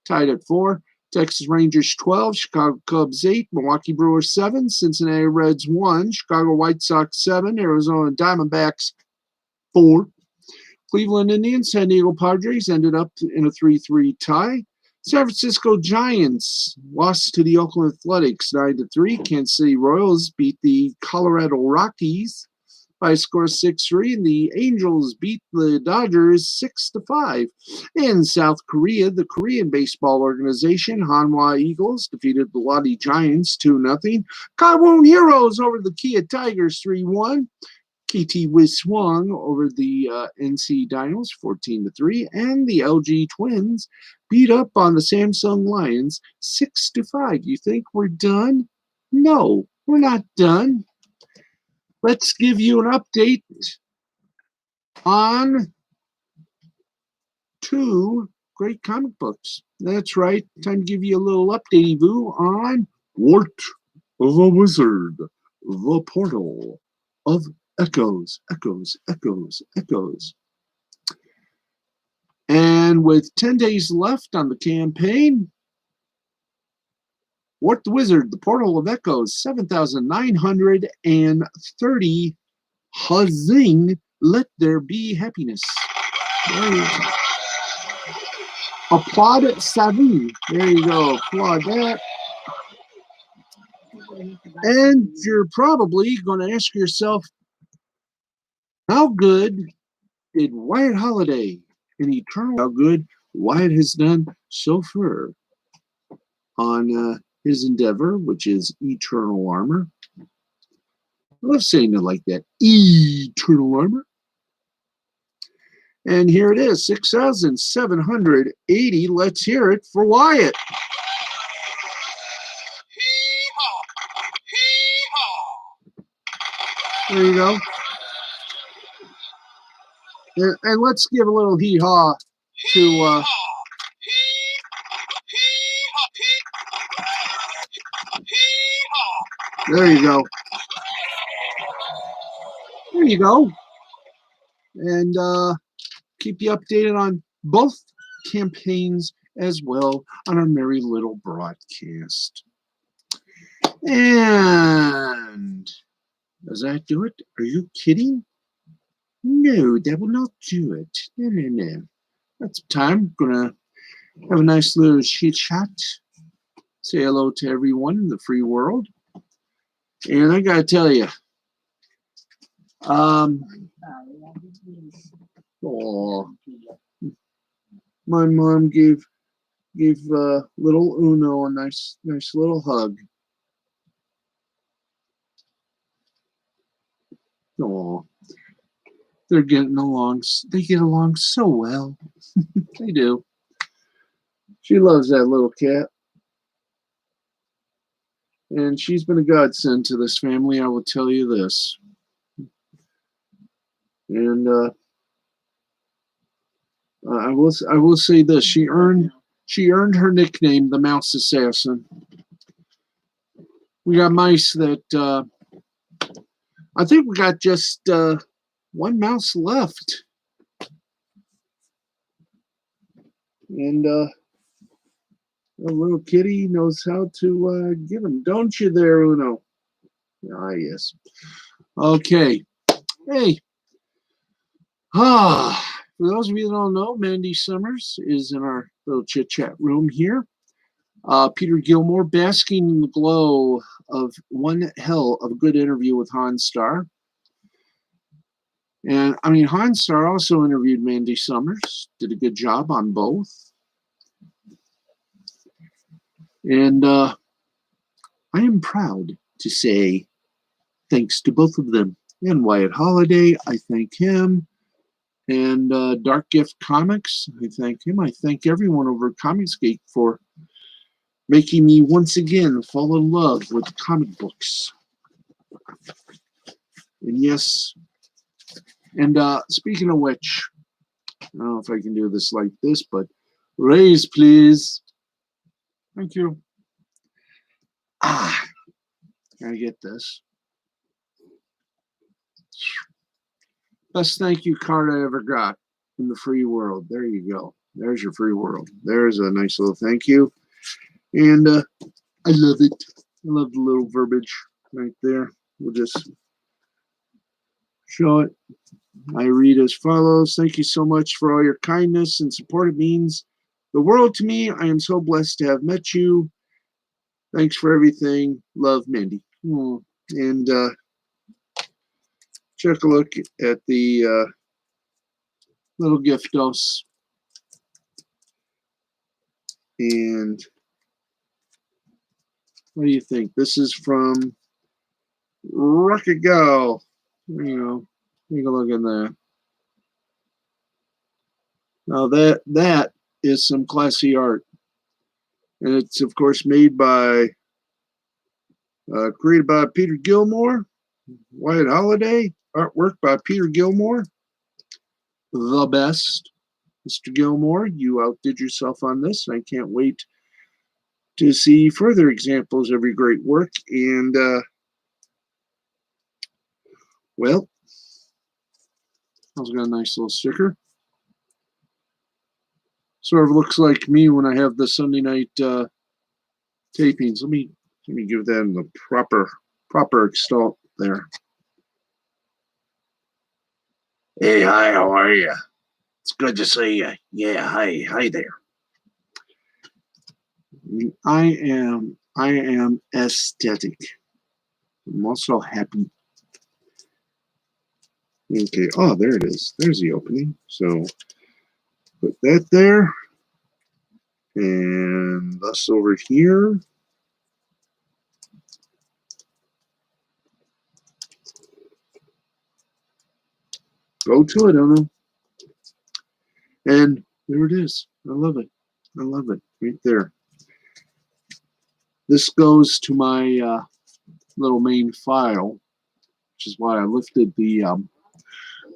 tied at 4. Texas Rangers 12, Chicago Cubs 8, Milwaukee Brewers 7, Cincinnati Reds 1, Chicago White Sox 7, Arizona Diamondbacks 4. Cleveland Indians, San Diego Padres ended up in a 3-3 tie. San Francisco Giants lost to the Oakland Athletics 9-3. Kansas City Royals beat the Colorado Rockies by a score of 6-3, and the Angels beat the Dodgers 6-5. In South Korea, the Korean baseball organization Hanwha Eagles defeated the Lotte Giants 2-0. Gangwon Heroes over the Kia Tigers 3-1. KT Wiswang over the NC Dinos 14-3, and the LG Twins beat up on the Samsung Lions 6-5. You think we're done? No, we're not done. Let's give you an update on 2 great comic books. That's right. Time to give you a little update-voo on Wart the Wizard, The Portal of Echoes. And with 10 days left on the campaign, Wart the Wizard, The Portal of Echoes, 7,930. Huzzing, let there be happiness. Applaud Savu. There you go. Applaud that. And you're probably going to ask yourself, how good did Wyatt Holliday in Eternal, how good Wyatt has done so far on his endeavor, which is Eternal Armor. I love saying it like that. Eternal Armor. And here it is, 6,780. Let's hear it for Wyatt. There you go. And let's give a little hee-haw to... There you go. There you go. And keep you updated on both campaigns as well on our merry little broadcast. And does that do it? Are you kidding? No, that will not do it. No. That's time. Gonna have a nice little chit chat. Say hello to everyone in the free world. And I gotta tell you, my mom gave little Uno a nice little hug. Oh, they're getting along. They get along so well. They do. She loves that little cat. And she's been a godsend to this family, I will tell you this. And I will say this: she earned her nickname, the Mouse Assassin. We got mice that I think we got just one mouse left, and the little kitty knows how to get them, don't you there, Uno? Ah, yes. Okay. Hey. For those of you that don't know, Mandy Summers is in our little chit-chat room here. Peter Gilmore, basking in the glow of one hell of a good interview with Hans Starr. And I mean, Hans Starr also interviewed Mandy Summers, did a good job on both. And I am proud to say thanks to both of them. And Wyatt Holliday, I thank him. And Dark Gift Comics, I thank him. I thank everyone over at Comicsgate for making me once again fall in love with comic books. And yes, and speaking of which, I don't know if I can do this like this, but raise, please. Thank you. Gotta get this. Best thank you card I ever got in the free world. There you go. There's your free world. There's a nice little thank you. And I love it. I love the little verbiage right there. We'll just show it. I read as follows. Thank you so much for all your kindness and support. It means the world to me. I am so blessed to have met you. Thanks for everything. Love, Mandy. And check a look at the little gift dose. And what do you think? This is from Rocket Gal. You know, take a look at that. Now that is some classy art. And it's, of course, made by, created by Peter Gilmore, Wyatt Holliday, artwork by Peter Gilmore, the best. Mr. Gilmore, you outdid yourself on this. I can't wait to see further examples of your great work. And, well, also got a nice little sticker. Sort of looks like me when I have the Sunday night tapings. Let me give them the proper exalt there. Hey, hi, how are you? It's good to see you. Yeah, hi there. I am aesthetic. I'm also happy. Okay, oh, there it is. There's the opening. So put that there. And thus over here. Go to it, I don't know. And there it is. I love it. I love it. Right there. This goes to my little main file, which is why I lifted the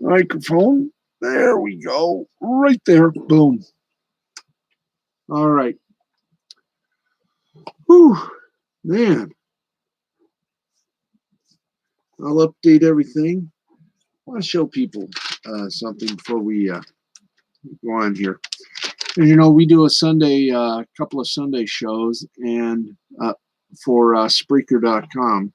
microphone. There we go. Right there. Boom. All right. Whew. Man. I'll update everything. I want to show people something before we go on here. And, you know, we do a Sunday, couple of Sunday shows and for Spreaker.com.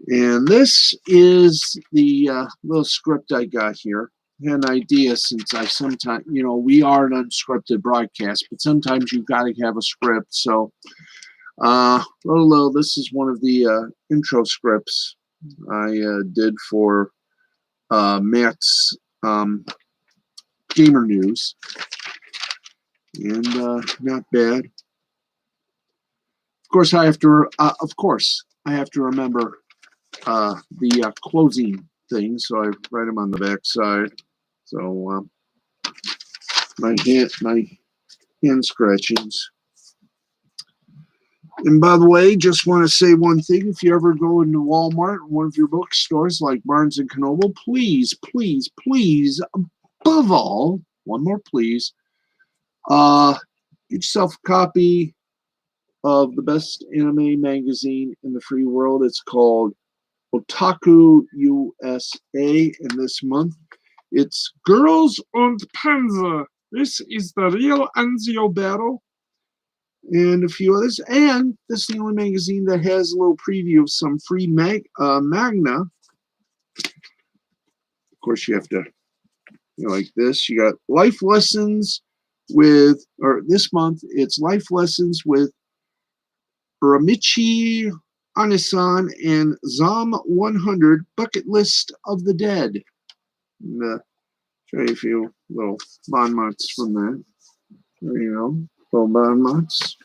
And this is the little script I got here. I had an idea since I sometimes, you know, we are an unscripted broadcast, but sometimes you've got to have a script. So, this is one of the intro scripts I did for Matt's Gamer News. And not bad. Of course, I have to remember the closing thing, so I write them on the back side. So my hand scratchings. And by the way, just want to say one thing: if you ever go into Walmart or one of your bookstores like Barnes and Noble, please, above all, one more please, get yourself a copy of the best anime magazine in the free world. It's called Otaku USA, and this month it's Girls und Panzer. This is the real Anzio battle, and a few others. And this is the only magazine that has a little preview of some free manga. Of course, you have to, like this. You got life lessons this month, it's Life Lessons with Ramichi Anisan and Zom 100 Bucket List of the Dead. And, show you a few little bon mots from that. There you go, little bon mots.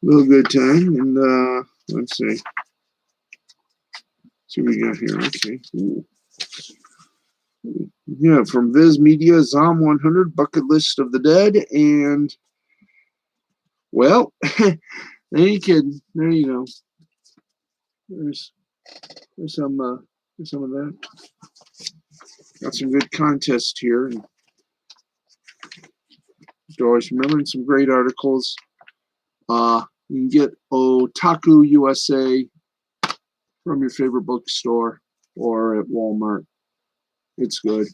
Little good time. And let's see. See what we got here. Okay. Ooh. Yeah, from Viz Media, Zom 100 Bucket List of the Dead, and well, any kid. There you go. There's some of that. Got some good contests here. And always remembering some great articles. You can get Otaku USA from your favorite bookstore or at Walmart. It's good.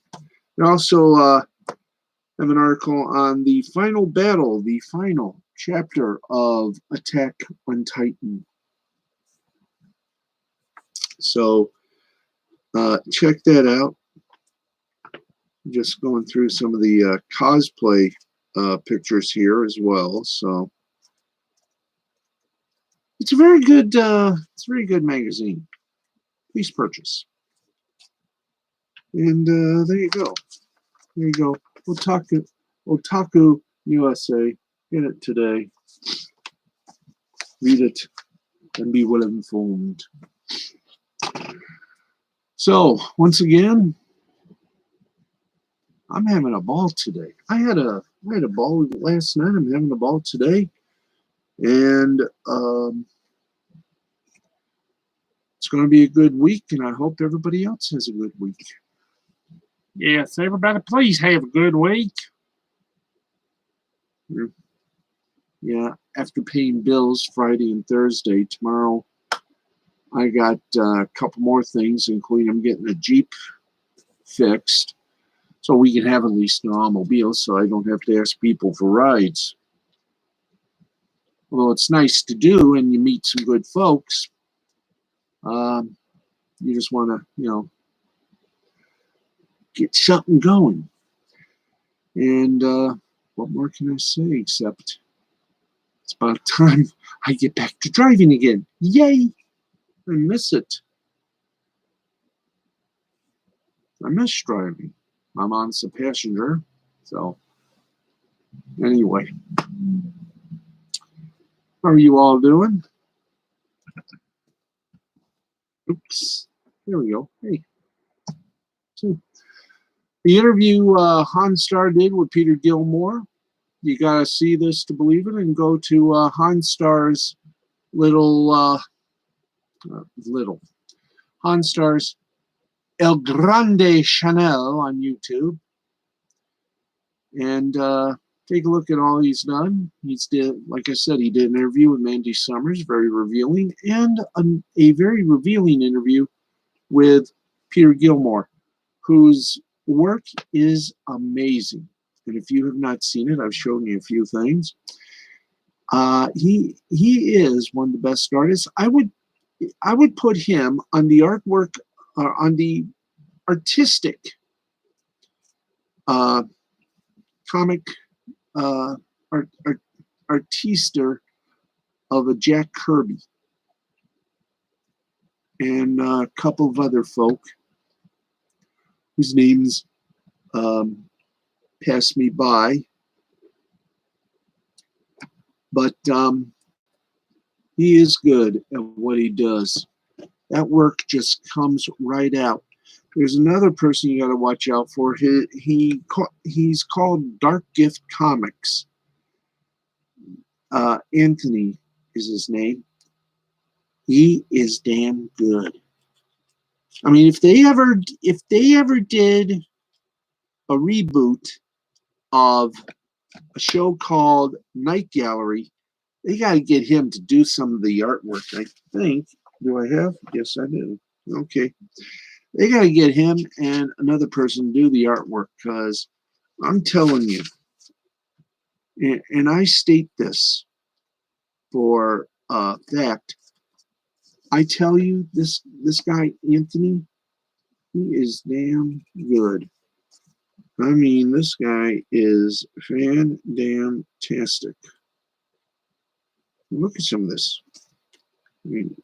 And also have an article on the final battle, the final chapter of Attack on Titan. So check that out. Just going through some of the cosplay pictures here as well. So it's a very good magazine. Please purchase. And there you go. There you go. Otaku USA. Get it today. Read it and be well informed. So once again, I'm having a ball today. I had a ball last night. I'm having a ball today, and it's going to be a good week. And I hope everybody else has a good week. Yes, everybody, please have a good week. Yeah, after paying bills Friday and Thursday, tomorrow I got a couple more things, including I'm getting a Jeep fixed so we can have at least an automobile so I don't have to ask people for rides. Although it's nice to do and you meet some good folks, you just want to, get something going. And what more can I say except it's about time I get back to driving again. Yay! I miss it. I miss driving. My mom's a passenger. So, anyway. How are you all doing? Oops. There we go. Hey. So, the interview Hanstar did with Peter Gilmore. You got to see this to believe it, and go to Hanstar's Hanstar's El Grande Chanel on YouTube, and take a look at all he's done. Like I said, he did an interview with Mandy Summers, very revealing, and a very revealing interview with Peter Gilmore, whose work is amazing. And if you have not seen it, I've shown you a few things. He is one of the best artists. I would put him on the artwork, on the artistic comic artister of a Jack Kirby and a couple of other folk whose names pass me by. But he is good at what he does. That work just comes right out. There's another person you got to watch out for. He's called Dark Gift Comics. Anthony is his name. He is damn good. I mean, if they ever did a reboot of a show called Night Gallery, they got to get him to do some of the artwork, I think. Do I have? Yes, I do. Okay. They got to get him and another person to do the artwork, because I'm telling you, and I state this for a fact, I tell you, this guy, Anthony, he is damn good. I mean, this guy is fan-damn-tastic. Look at some of this. I mean,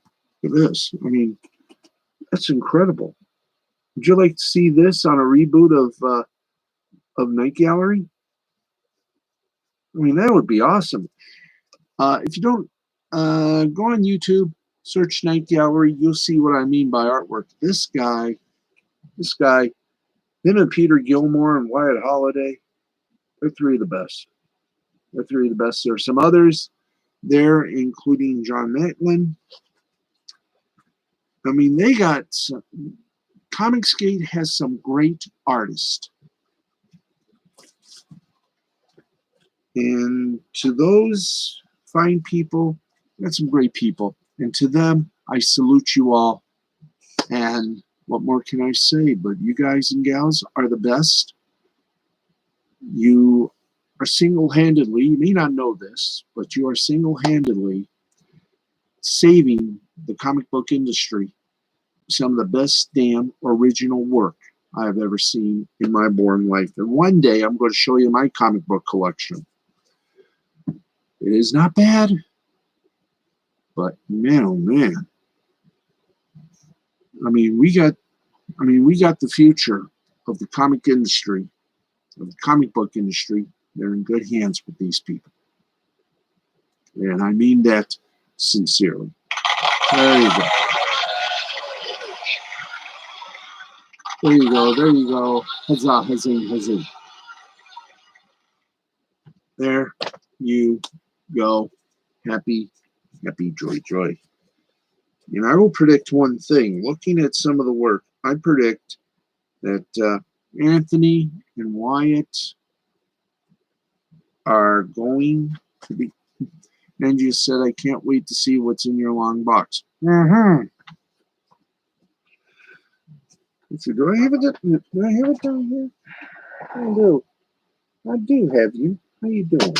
look at this. I mean, that's incredible. Would you like to see this on a reboot of Night Gallery? I mean, that would be awesome. If you don't, go on YouTube, search Night Gallery. You'll see what I mean by artwork. This guy, him and Peter Gilmore and Wyatt Holliday, they're three of the best. They're three of the best. There are some others there, including John Macklin. I mean, they got some, Comicsgate has some great artists. And to those fine people, that's some great people. And to them, I salute you all. And what more can I say? But you guys and gals are the best. You are single-handedly, you may not know this, but you are single-handedly saving the comic book industry some of the best damn original work I've ever seen in my born life. And one day I'm going to show you my comic book collection. It is not bad, but man, oh man. I mean, we got the future of the comic industry, of the comic book industry. They're in good hands with these people. And I mean that sincerely. There you go. There you go. There you go. Huzzah, huzzah, huzzah. There you go. Happy, happy, joy, joy. And I will predict one thing. Looking at some of the work, I predict that Anthony and Wyatt are going to be. And you said, I can't wait to see what's in your long box. Mm-hmm. Do I have it? Do I have it down here? I do. I do have you. How you doing?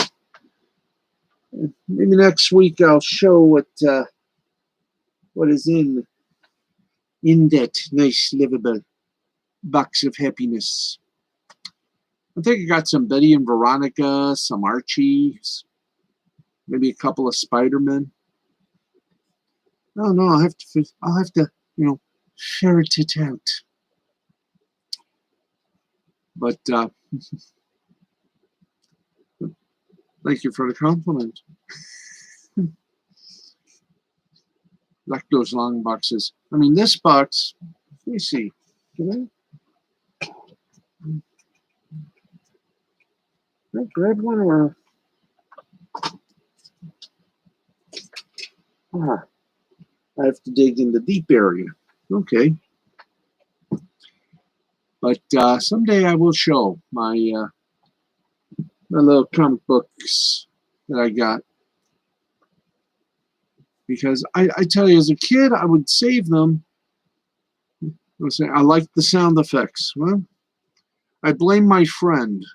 Maybe next week I'll show what is in that nice livable box of happiness. I think I got some Betty and Veronica, some Archies, maybe a couple of Spider-Men. No, I'll have to, ferret it out. But thank you for the compliment. Like those long boxes. I mean, this box, let me see. Can I grab one or? I have to dig in the deep area. Okay. But someday I will show my little comic books that I got. Because I tell you, as a kid, I would save them. I'll say, I like the sound effects. Well, I blame my friend.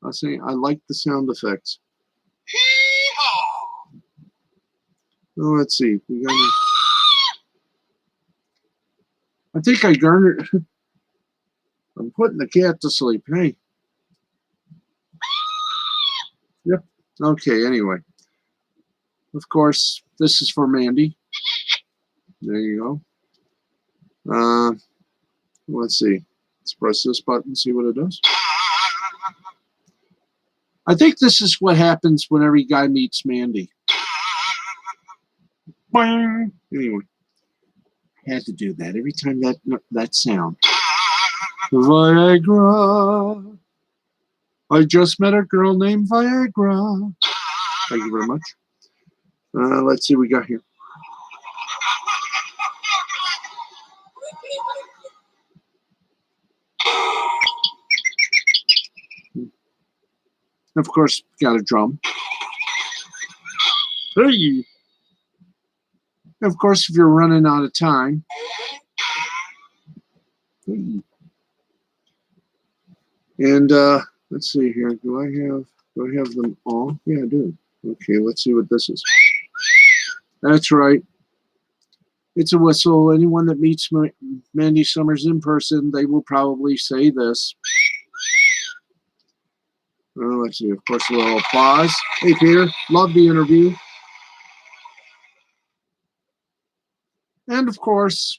I'll say, I like the sound effects. Oh, let's see. I think I garnered. I'm putting the cat to sleep. Hey. Yep. Okay, anyway. Of course, this is for Mandy. There you go. Let's see. Let's press this button, see what it does. I think this is what happens when every guy meets Mandy. Anyway, had to do that every time that sound. Viagra. I just met a girl named Viagra. Thank you very much. Let's see what we got here. Of course, got a drum. Hey. Of course, if you're running out of time. Hey. And let's see here. Do I have them all? Yeah, I do. Okay, let's see what this is. That's right. It's a whistle. Anyone that meets Mandy Summers in person, they will probably say this. Let's see, of course, a little applause. Hey, Peter, love the interview. And, of course,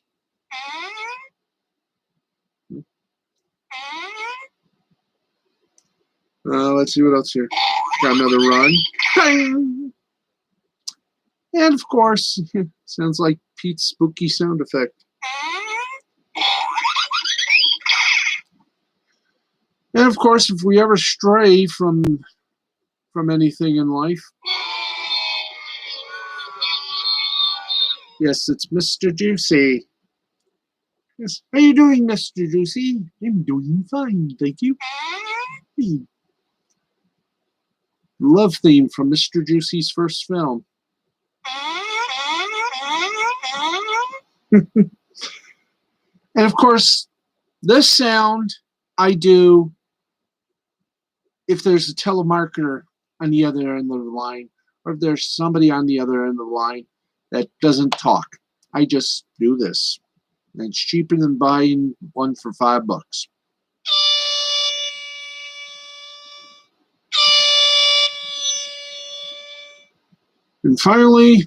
let's see what else here. Got another run. Bang! And, of course, sounds like Pete's spooky sound effect. And, of course, if we ever stray from anything in life, yes, it's Mr. Juicy. Yes. How you doing, Mr. Juicy? I'm doing fine, thank you. Love theme from Mr. Juicy's first film. And of course, this sound I do if there's a telemarketer on the other end of the line, or if there's somebody on the other end of the line that doesn't talk. I just do this. And it's cheaper than buying one for $5. And finally,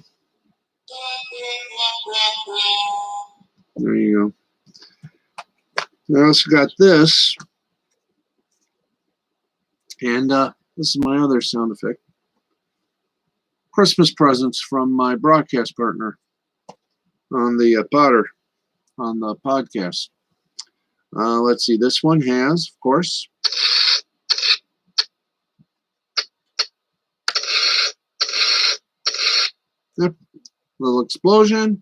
there you go. I also got this. And this is my other sound effect. Christmas presents from my broadcast partner on the Potter, on the podcast. Let's see. This one has, of course, yep, little explosion.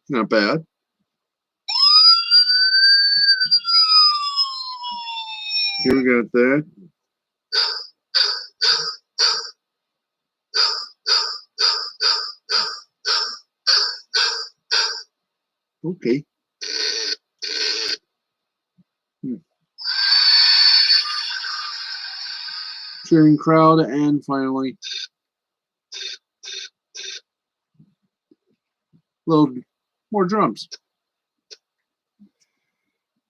Not bad. Here we got that. Okay. Cheering crowd, and finally, little more drums.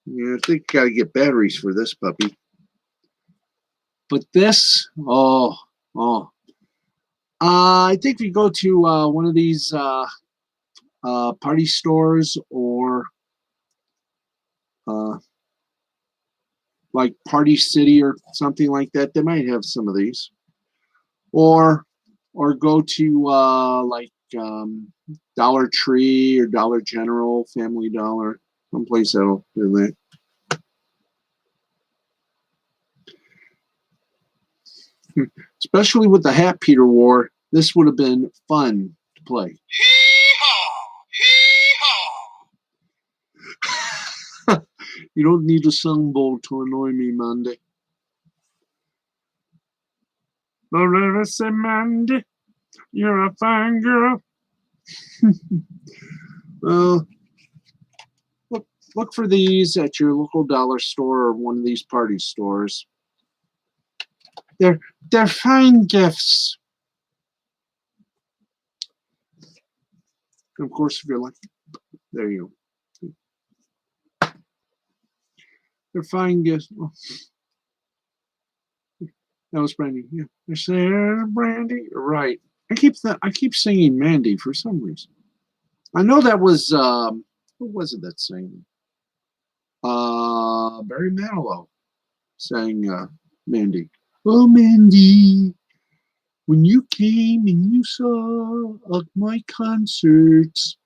Yeah, I think got to get batteries for this puppy. But this, I think if you go to one of these party stores or like Party City or something like that, they might have some of these. Or go to like Dollar Tree or Dollar General, Family Dollar, someplace that'll do that. Especially with the hat Peter wore, this would have been fun to play. You don't need a songbowl to annoy me, Mandy. Loretta said, Mandy, you're a fine girl. Well, look for these at your local dollar store or one of these party stores. They're fine gifts. And of course, if you're lucky, there you go. They're fine gifts. Oh. That was Brandy. Yeah, I said Brandy. Right. I keep singing Mandy for some reason. I know that was who was it that sang? Barry Manilow sang Mandy. Oh, Mandy, when you came and you saw my concerts.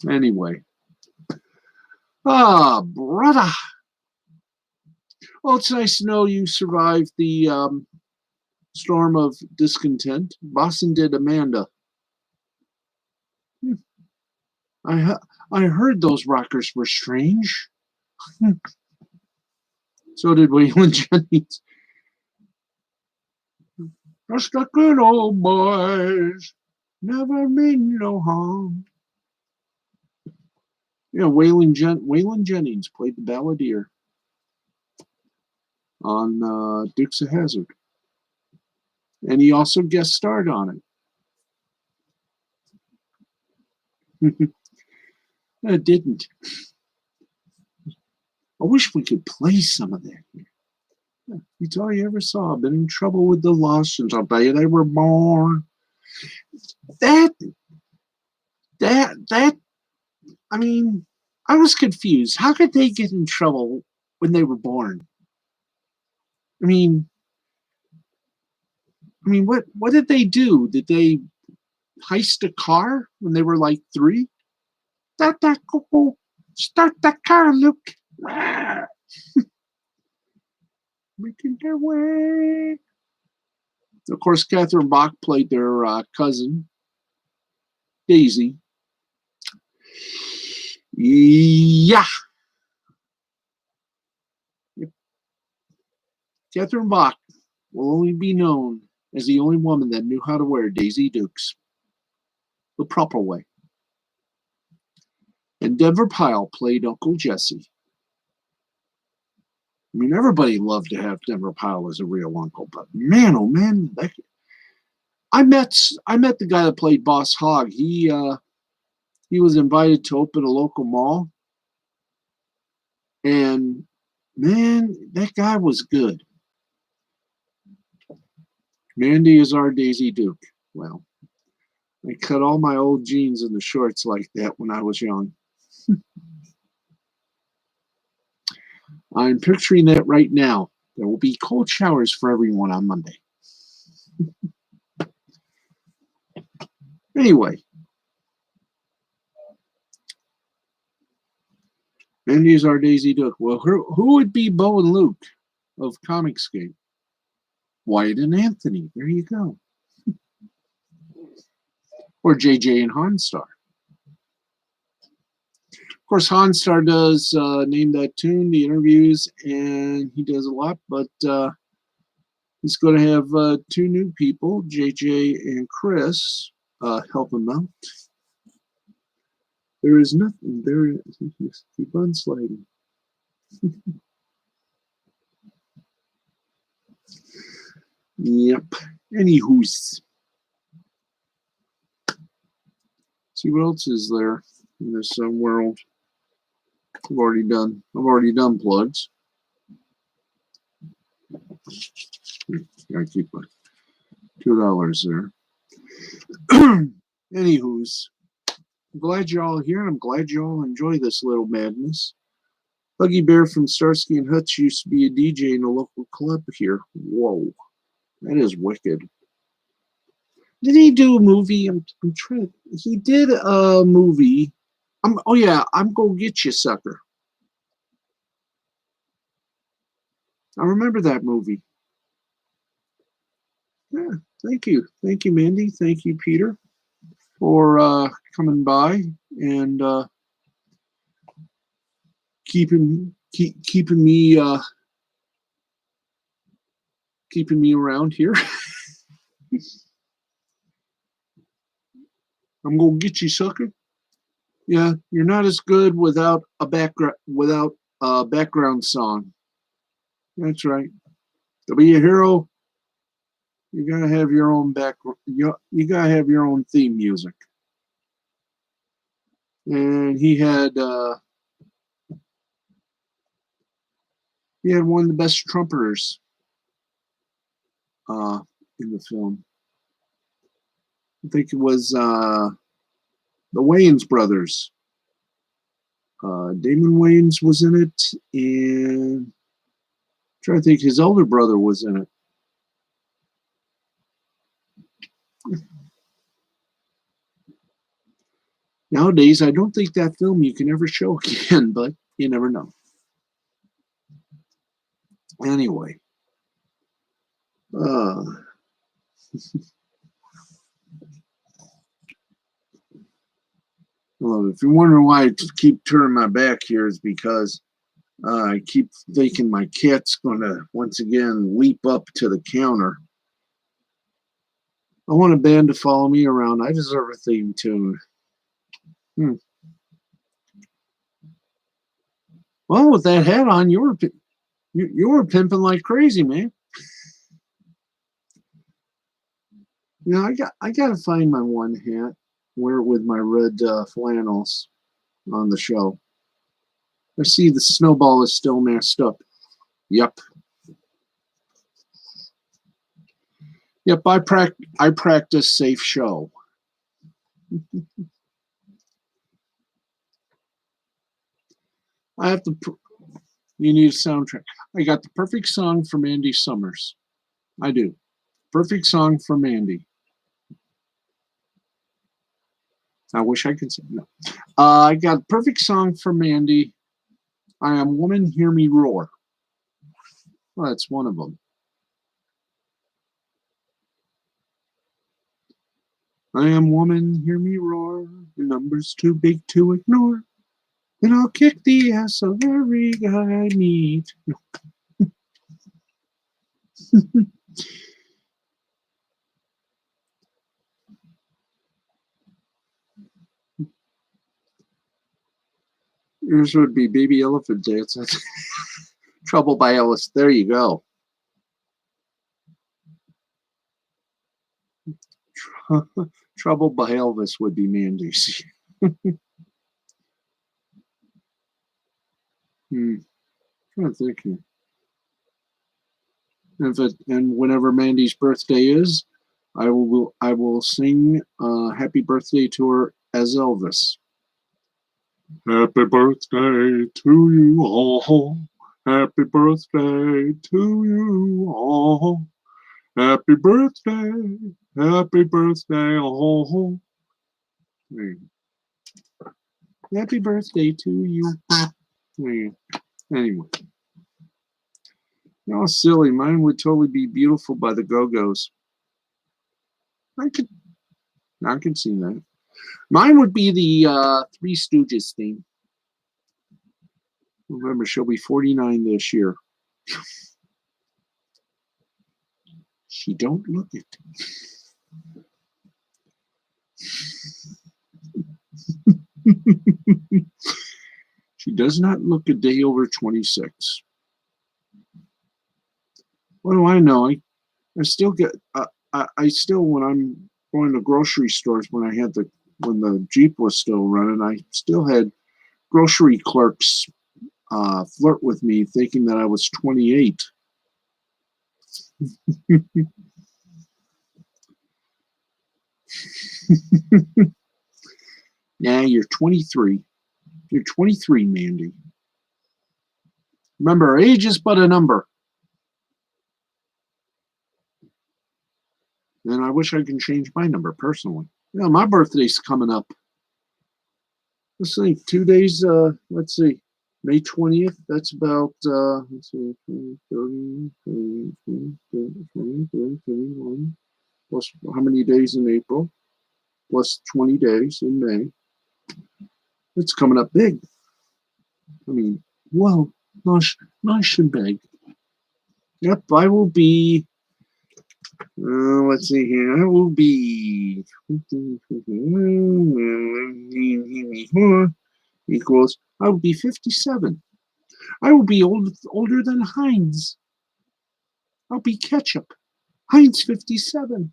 Anyway. Brother. Well, it's nice to know you survived the storm of discontent. Boston did Amanda. I heard those rockers were strange. So did Waylon Jennings. Just a good old boys, never mean no harm. Yeah, Waylon Jennings played the balladeer. on Dukes of Hazzard. And he also guest starred on it. It didn't. I wish we could play some of that here. It's all you ever saw. Been in trouble with the law since the day they were born. That, I mean, I was confused. How could they get in trouble when they were born? I mean, what did they do? Did they heist a car when they were like 3? Start that car, Luke. Making their way. Of course, Catherine Bach played their cousin, Daisy. Yeah. Catherine Bach will only be known as the only woman that knew how to wear Daisy Dukes the proper way. And Denver Pyle played Uncle Jesse. I mean, everybody loved to have Denver Pyle as a real uncle, but man, oh man, I met the guy that played Boss Hogg. He was invited to open a local mall, and man, that guy was good. Mandy is our Daisy Duke. Well, I cut all my old jeans into shorts like that when I was young. I'm picturing that right now. There will be cold showers for everyone on Monday. Anyway, Mandy is our Daisy Duke. Well, who would be Bo and Luke of Comicscape? Wyatt and Anthony. There you go. Or JJ and Honstar. Of course, Honstar does Name That Tune, the interviews, and he does a lot, but he's going to have 2 new people, JJ and Chris, help him out. There is nothing. There, keep on sliding. Yep. Anywho's. See what else is there in this world. I've already done plugs. Gotta keep $2 there. Anywho's. I'm glad you're all here, and I'm glad you all enjoy this little madness. Huggy Bear from Starsky and Hutch used to be a DJ in a local club here. Whoa, that is wicked. Did he do a movie? I'm trying. He did a movie. Oh yeah, I'm Gonna Get You, Sucker. I remember that movie. Yeah, thank you, Mandy. Thank you, Peter, for coming by and keeping me around here. I'm gonna get you, sucker. Yeah, you're not as good without a background song. That's right. To be a hero, you gotta have your own you gotta have your own theme music. And he had one of the best trumpeters in the film. I think it was the Wayans brothers. Damon Wayans was in it, and I'm trying to think his older brother was in it. Nowadays, I don't think that film you can ever show again, but you never know. Anyway. Well, if you're wondering why I keep turning my back here, is because I keep thinking my cat's going to once again leap up to the counter. I want a band to follow me around. I deserve a theme tune. Well, with that hat on, You were pimping like crazy, man. You know, I got to find my one hat, wear it with my red flannels on the show. I see the snowball is still messed up. Yep. Yep, I practice safe show. I have to. You need a soundtrack. I got the perfect song from Andy Summers. I do. Perfect song from Andy. I wish I could say no. I got a perfect song from Andy. I Am Woman, Hear Me Roar. Well, that's one of them. I am woman, hear me roar. The number's too big to ignore. And I'll kick the ass of every guy I meet. Yours would be Baby Elephant Dance. Trouble by Ellis. There you go. Trouble by Elvis would be Mandy's. I'm trying to think here. And whenever Mandy's birthday is, I will sing Happy Birthday to her as Elvis. Happy birthday to you all. Happy birthday to you all. Happy birthday. Happy birthday all. Happy birthday to you. Anyway. Oh, silly. Mine would totally be Beautiful by the Go-Go's. I could see that. Mine would be the Three Stooges theme. Remember, she'll be 49 this year. She don't look it. She does not look a day over 26. What do I know? I still get. I still, when I'm going to grocery stores, when the Jeep was still running, I still had grocery clerks flirt with me, thinking that I was 28. Yeah, you're 23. You're 23, Mandy. Remember, age is but a number. And I wish I could change my number personally. Yeah, my birthday's coming up. Let's see, 2 days, let's see, May 20th, that's about, let's see, 20, 30, 20, 20, 31, plus how many days in April, plus 20 days in May. It's coming up big. I mean, well, nice and big. Yep, I will be, let's see here, I will be equals, I will be 57. I will be older than Heinz. I'll be ketchup. Heinz 57.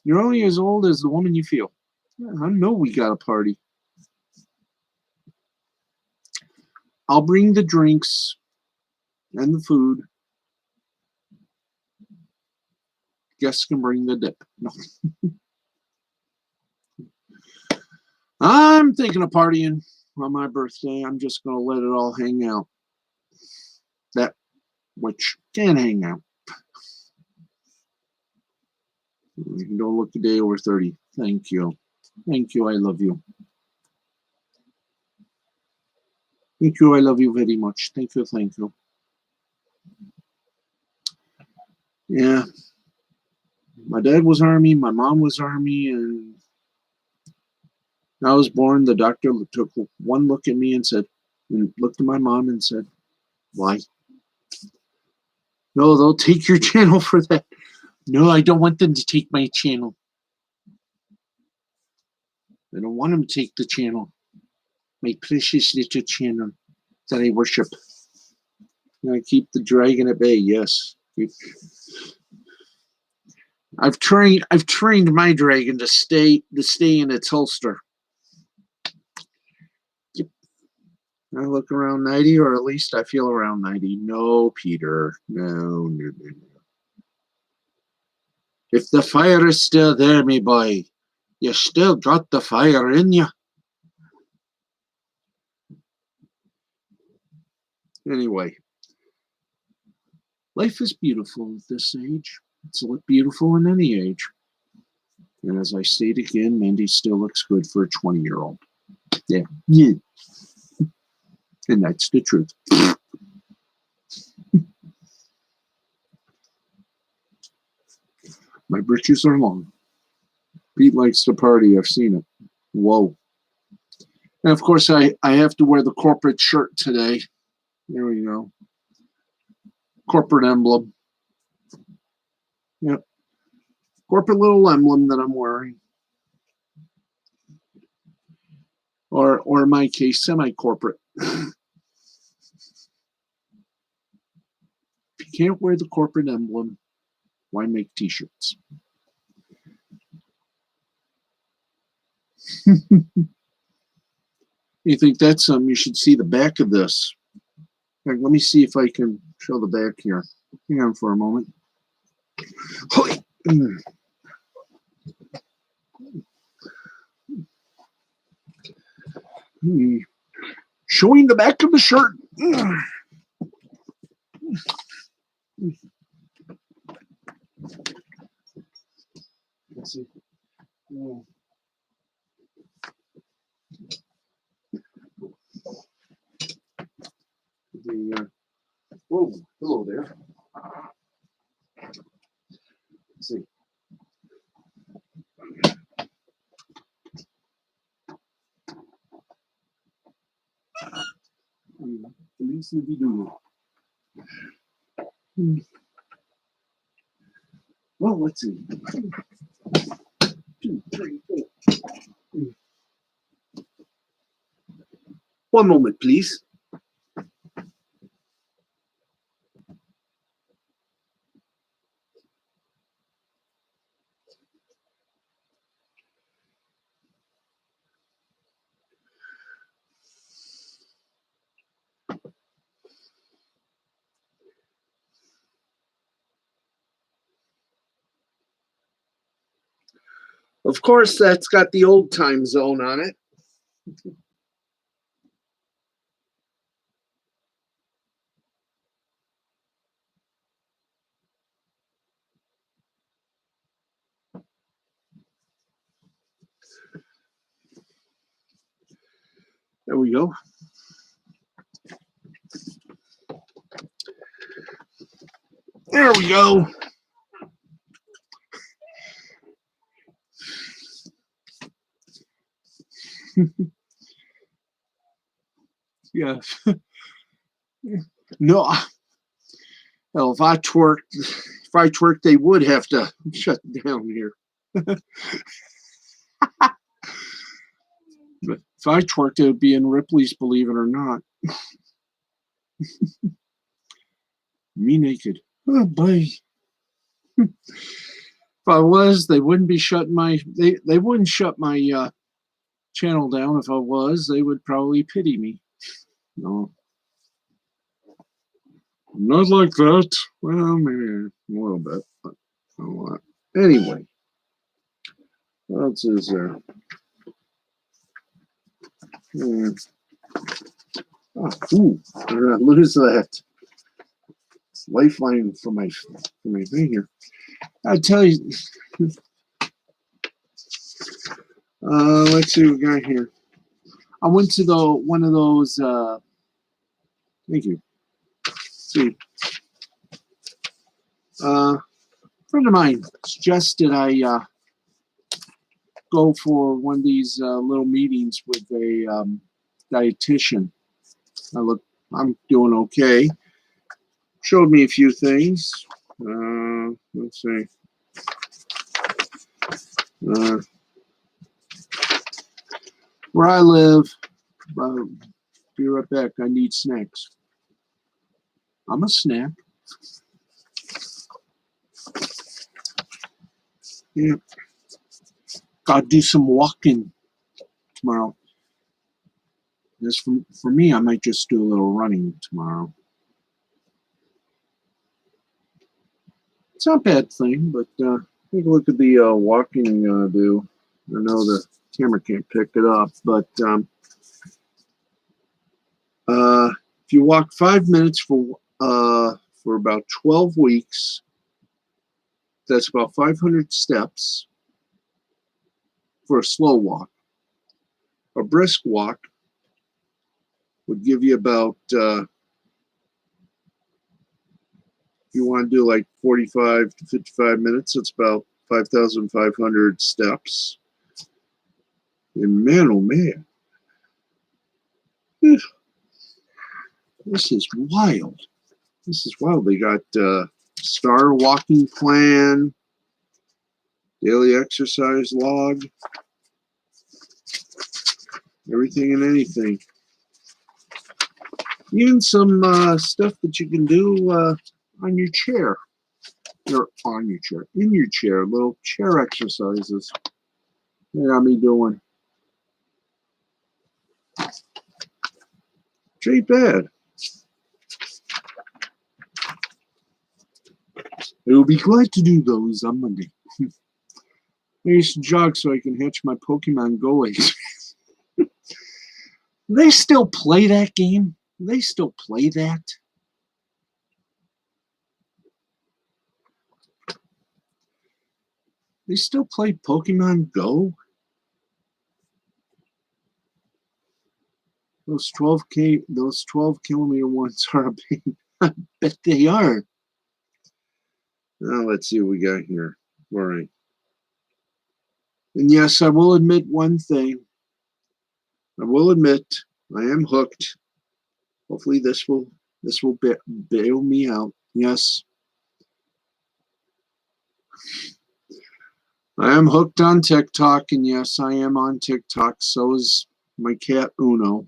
You're only as old as the woman you feel. Yeah, I know we got a party. I'll bring the drinks and the food. Guests can bring the dip. No. I'm thinking of partying on my birthday. I'm just going to let it all hang out. That which can hang out. You don't look a day over 30. Thank you. Thank you. I love you. Thank you. I love you very much. Thank you. Thank you. Yeah. My dad was Army. My mom was Army. And I was born. The doctor took one look at me and looked at my mom and said, why? No, they'll take your channel for that. No, I don't want them to take my channel. I don't want them to take the channel. My precious little channel that I worship. I keep the dragon at bay. Yes. I've trained my dragon to stay in its holster. Yep. I look around 90, or at least I feel around 90. No, Peter. No. If the fire is still there, me boy, you still got the fire in you. Anyway, life is beautiful at this age. It's beautiful in any age. And as I state again, Mandy still looks good for a 20-year-old. Yeah. And that's the truth. My britches are long. Pete likes to party. I've seen it. Whoa. And of course, I have to wear the corporate shirt today. There we go. Corporate emblem. Yep. Corporate little emblem that I'm wearing. Or in my case, semi-corporate. If you can't wear the corporate emblem, why make t-shirts? You think that's something? You should see the back of this. Let me see if I can show the back here. Hang on for a moment. Showing the back of the shirt. Let's see. Whoa, hello there. Let's see. Well, let's see. 2, 3, 4. One moment, please. Of course, that's got the old time zone on it. There we go. There we go. Yeah. No. Well, if I twerked, they would have to shut down here. But if I twerked, it would be in Ripley's Believe It or Not. Me naked. Oh boy. If I was, they wouldn't be shutting they wouldn't shut my channel down. If I was, they would probably pity me. No. Not like that. Well, maybe a little bit, but not a lot. Anyway. What else is there? Lose that. It's lifeline for my thing here. I tell you. Let's see what we got here. I went to one of those. Thank you. Let's see. A friend of mine suggested I go for one of these little meetings with a dietitian. I'm doing okay. Showed me a few things. Let's see. Where I live, be right back. I need snacks. I'm a snack. Yeah. Gotta do some walking tomorrow. Just for me, I might just do a little running tomorrow. It's not a bad thing, but take a look at the walking do. I know the camera can't pick it up, but if you walk 5 minutes for about 12 weeks, that's about 500 steps for a slow walk. A brisk walk would give you about, if you want to do like 45 to 55 minutes, it's about 5,500 steps. And man, oh man, this is wild. This is wild. They got star walking plan, daily exercise log, everything and anything. Even some stuff that you can do on your chair. Or on your chair. In your chair. Little chair exercises. They got me doing. Which ain't bad. I will be glad to do those on Monday. I used to jog so I can hatch my Pokemon Go eggs. They still play that game? They still play that? They still play Pokemon Go? Those 12 kilometer ones are a pain. I bet they are. Now let's see what we got here. All right. And yes, I will admit one thing. I will admit I am hooked. Hopefully this will bail me out. Yes. I am hooked on TikTok, and yes, I am on TikTok. So is my cat Uno.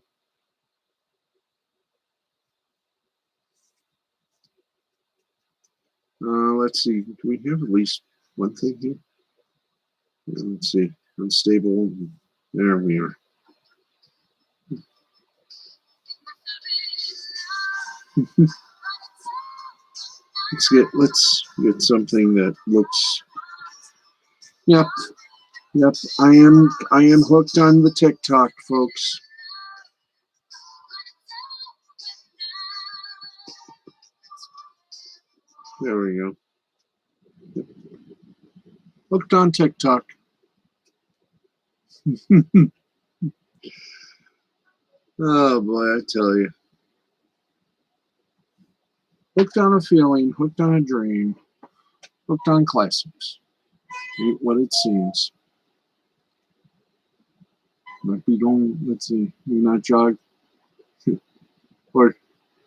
Let's see. Do we have at least one thing here? Let's see. Unstable. There we are. Let's get something that looks. Yep. I am hooked on the TikTok, folks. There we go. Hooked on TikTok. Oh boy, I tell you. Hooked on a feeling, hooked on a dream, hooked on classics. Ain't what it seems. Might be going, let's see, you not jog. Or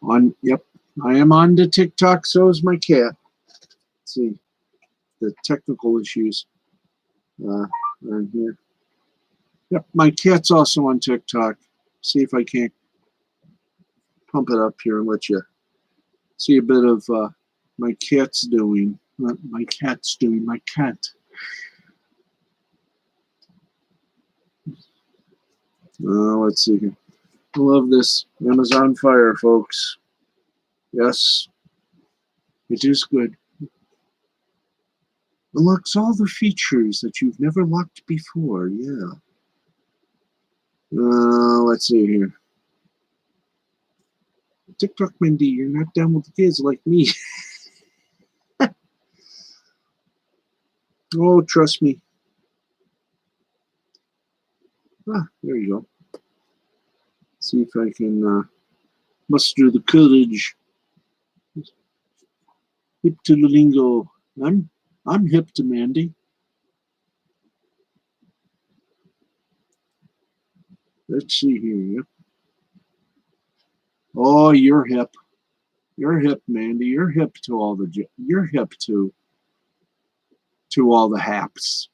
on, yep, I am on the TikTok, so is my cat. Let's see, the technical issues are here. Yep, my cat's also on TikTok. See if I can't pump it up here and let you see a bit of my cat's doing. My cat's doing. My cat. Let's see here. I love this Amazon Fire, folks. Yes, it is good. Unlocks all the features that you've never locked before. Yeah. Let's see here. TikTok Mindy, you're not down with the kids like me. Oh, trust me. There you go. See if I can muster the courage. Hip to the lingo. I'm hip to Mandy. Let's see here. Yep. Oh, you're hip. You're hip, Mandy. You're hip to all the. You're hip to all the haps.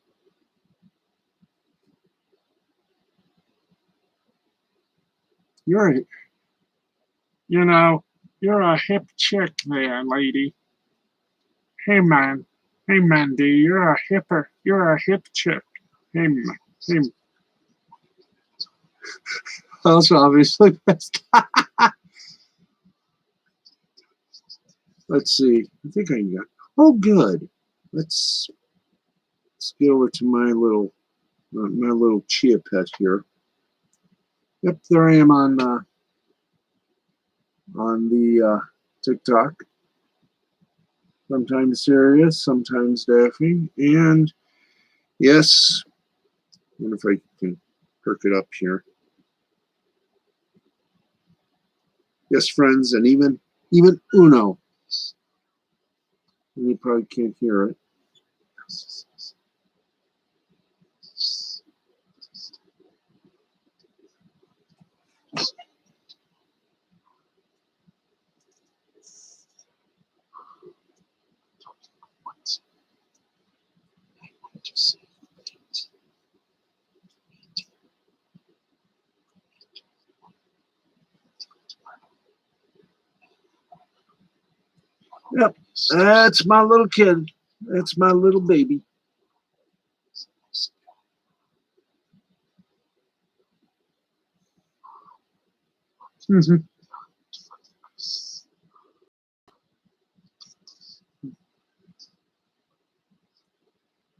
You're, you know, You're a hip chick there, lady. Hey, man. Hey, Mandy, you're a hipper. You're a hip chick. Hey, hey. Also, obviously, let's see. I think I got. Oh, good. Let's get over to my little chia pet here. Yep, there I am on the TikTok. Sometimes serious, sometimes Daphne, and yes. I wonder if I can perk it up here. Yes, friends, and even Uno. You probably can't hear it. Yep, that's my little kid. That's my little baby. Mm-hmm.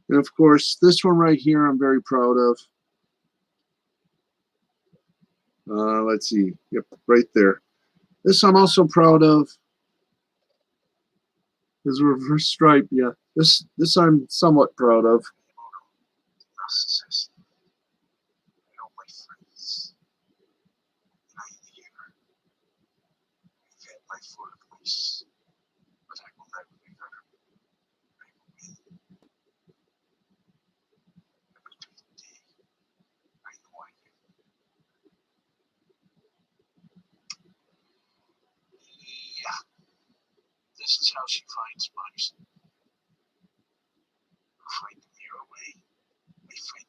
And of course, this one right here, I'm very proud of. Let's see. Yep, right there. This I'm also proud of. Is reverse stripe. Yeah, this I'm somewhat proud of. This is how she finds mice. Find them your way. We find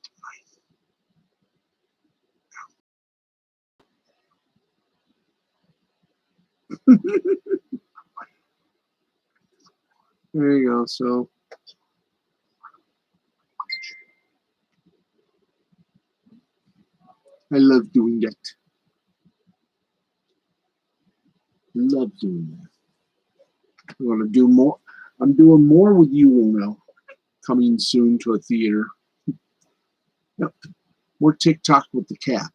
them. There you go. So I love doing that. Love doing that. I'm gonna do more. I'm doing more with you now. Coming soon to a theater. Yep. More TikTok with the cat.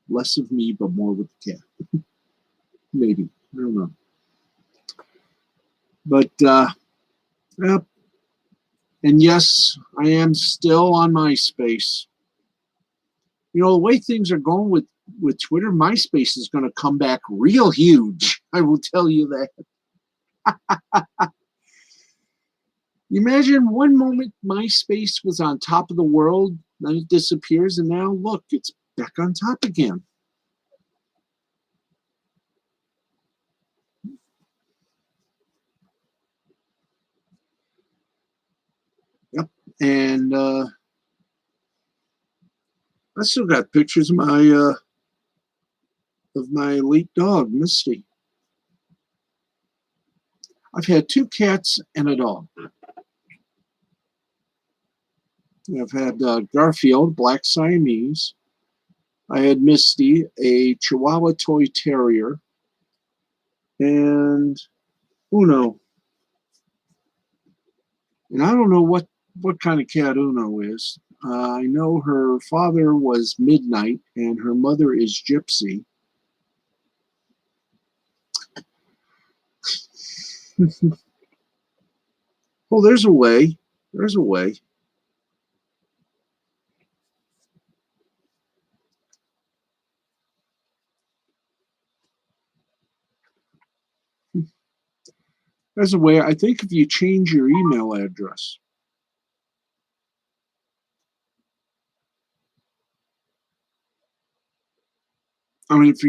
Less of me, but more with the cat. Maybe. I don't know. But yep. And yes, I am still on MySpace. You know, the way things are going with Twitter, MySpace is going to come back real huge. I will tell you that. You imagine one moment MySpace was on top of the world, then it disappears, and now look, it's back on top again. Yep. And I still got pictures of my elite dog, Misty. I've had 2 cats and a dog. I've had Garfield, black Siamese. I had Misty, a Chihuahua toy terrier, and Uno. And I don't know what kind of cat Uno is. I know her father was Midnight and her mother is Gypsy. Well, there's a way. There's a way. There's a way. I think if you change your email address. I mean, if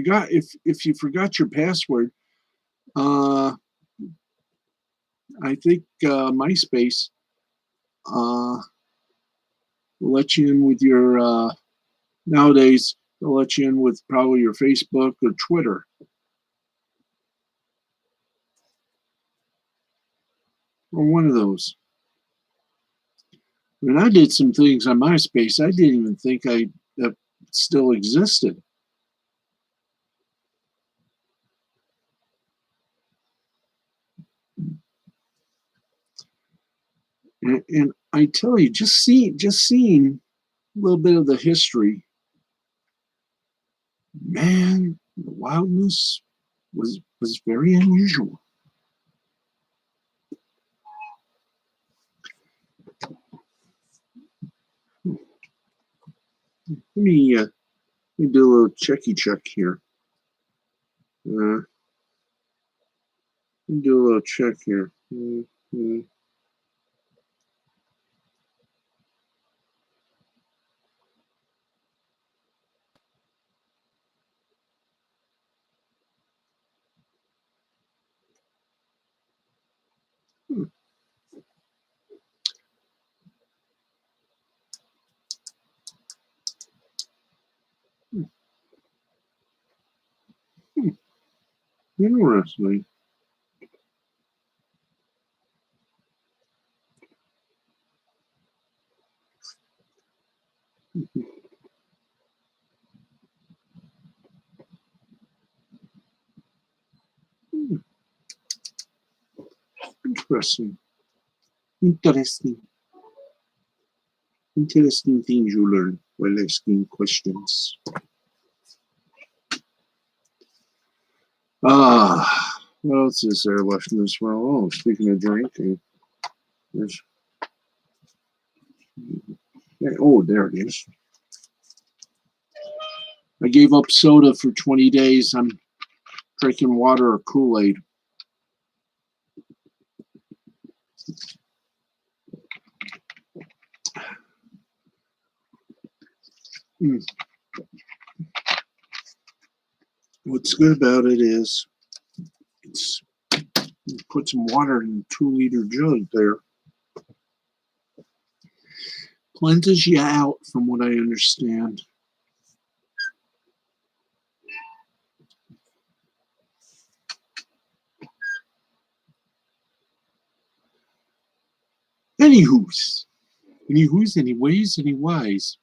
you forgot your password, I think MySpace will let you in with your nowadays. They'll let you in with probably your Facebook or Twitter. or one of those. I mean, I did some things on MySpace I didn't even think I still existed. And I tell you, just seeing a little bit of the history, man, the wildness was very unusual. Let me do a little checky check here. Let me do a little check here. Mm-hmm. Interesting. Interesting. Interesting. Interesting things you learn while asking questions. What else is there left in this world? Oh, speaking of drinking, there's. Oh, there it is. I gave up soda for 20 days. I'm drinking water or Kool-Aid. What's good about it is you put some water in a 2-liter jug there. Cleanses you out, from what I understand. Anyways, anyways, anyways.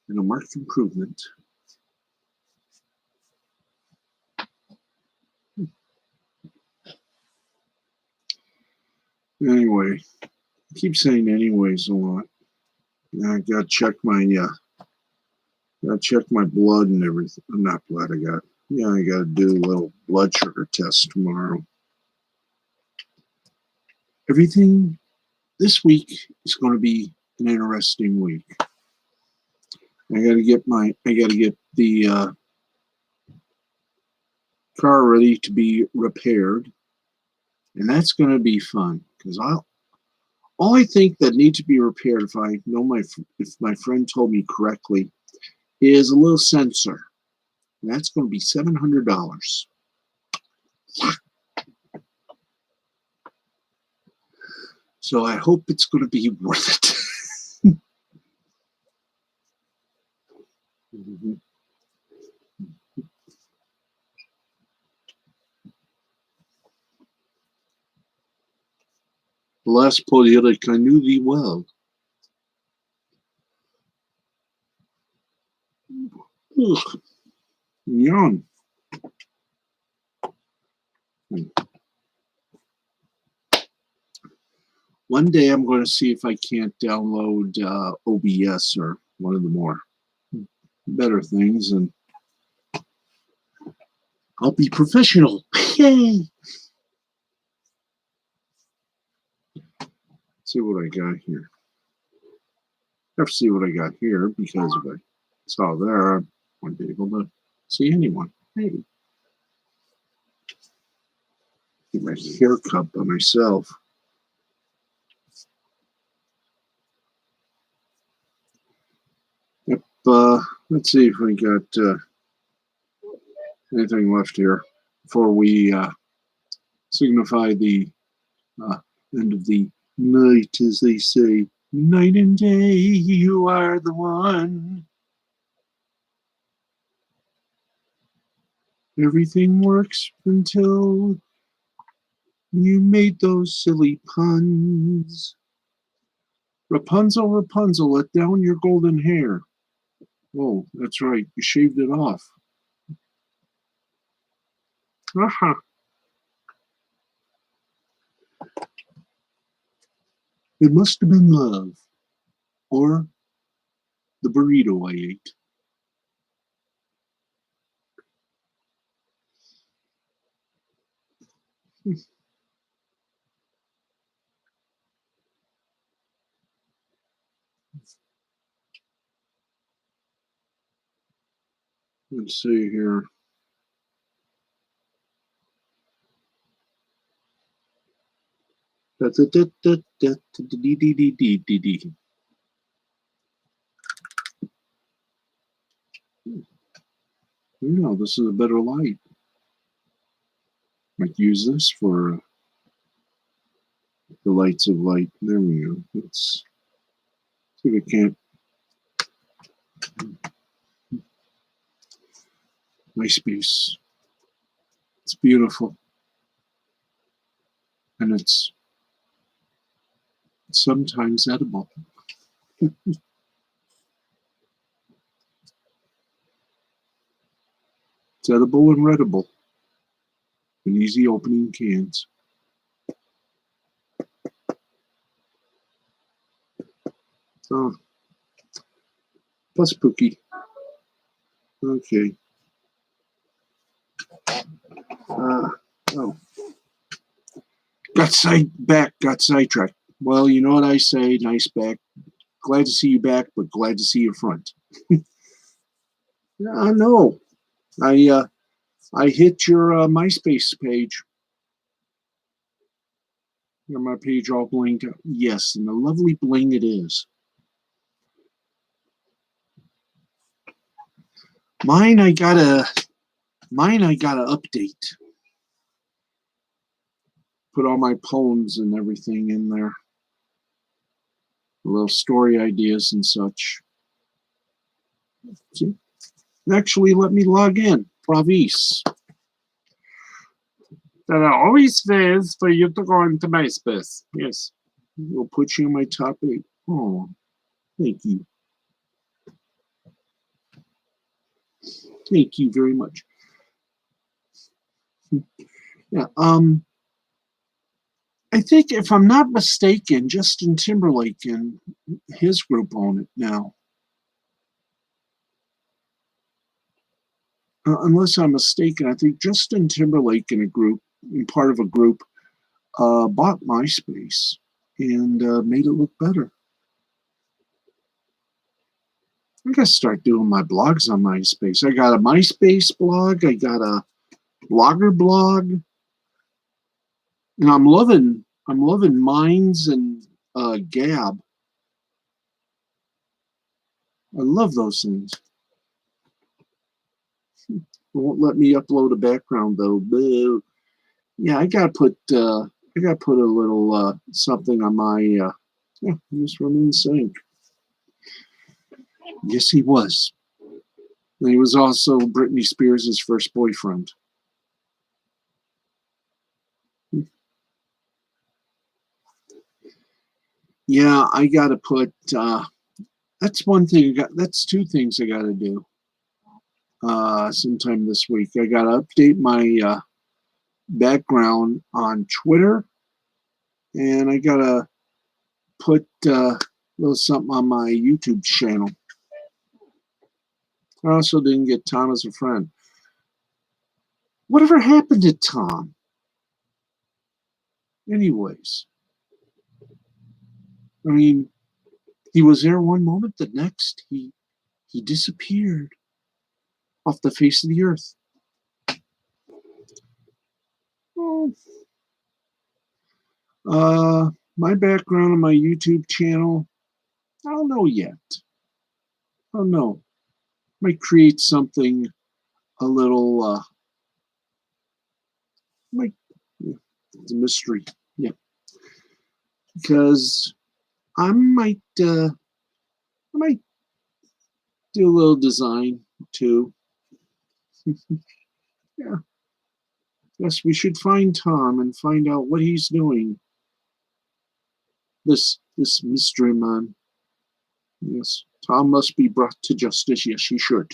And a marked improvement. Anyway, I keep saying anyways a lot. I gotta check my blood and everything. Not blood. I gotta do a little blood sugar test tomorrow. Everything this week is going to be an interesting week. I gotta get the car ready to be repaired, and that's going to be fun because all I think that needs to be repaired, if my friend told me correctly, is a little sensor. And that's going to be $700. So I hope it's going to be worth it. Mm-hmm. Alas, Politic, I knew thee well. Ugh. Yawn. One day I'm going to see if I can't download OBS or one of the more better things, and I'll be professional. Yay! See what I got here. I have to see what I got here because if I saw there, I wouldn't be able to see anyone. Hey. Get my hair cut by myself. Yep. Let's see if we got anything left here before we signify the end of the night, as they say. Night and day, you are the one. Everything works until You made those silly puns. Rapunzel, Rapunzel, let down your golden hair. Oh, that's right. You shaved it off. Aha. It must have been love. Or the burrito I ate. Let's see here. No, this is a better light. Might use this for the lights of light. There we go. Let's see if I can't. MySpace. It's beautiful. And it's sometimes edible. It's edible and readable. And easy opening cans. Oh. Plus Pookie. Okay. Oh. Got sidetracked. Well, you know what I say, nice back. Glad to see you back, but glad to see you front. No. I hit your MySpace page. My page all blinged out. Yes, and a lovely bling it is. Mine I gotta update. Put all my poems and everything in there. Little story ideas and such. See? Actually, let me log in. Pravis. That always says for you to go into MySpace. Yes. We'll put you in my top 8. Oh, thank you. Thank you very much. Yeah. I think if I'm not mistaken, Justin Timberlake and his group own it now. Unless I'm mistaken, I think Justin Timberlake and part of a group, bought MySpace and made it look better. I gotta start doing my blogs on MySpace. I got a MySpace blog. I got a Blogger blog. And I'm loving Minds and Gab. I love those things. It won't let me upload a background though. Boo. Yeah, I gotta put a little something on my just run in sync. Yes, he was. And he was also Britney Spears' first boyfriend. Yeah, I gotta put that's one thing that's two things I gotta do. Sometime this week. I gotta update my background on Twitter, and I gotta put a little something on my YouTube channel. I also didn't get Tom as a friend. Whatever happened to Tom? Anyways, I mean, he was there one moment, the next he disappeared off the face of the earth. My background on my YouTube channel, I don't know yet. I don't know. Might create something a little it's a mystery. Yeah. Because I might do a little design too. Yeah. Yes, we should find Tom and find out what he's doing. This mystery man. Yes, Tom must be brought to justice. Yes, he should.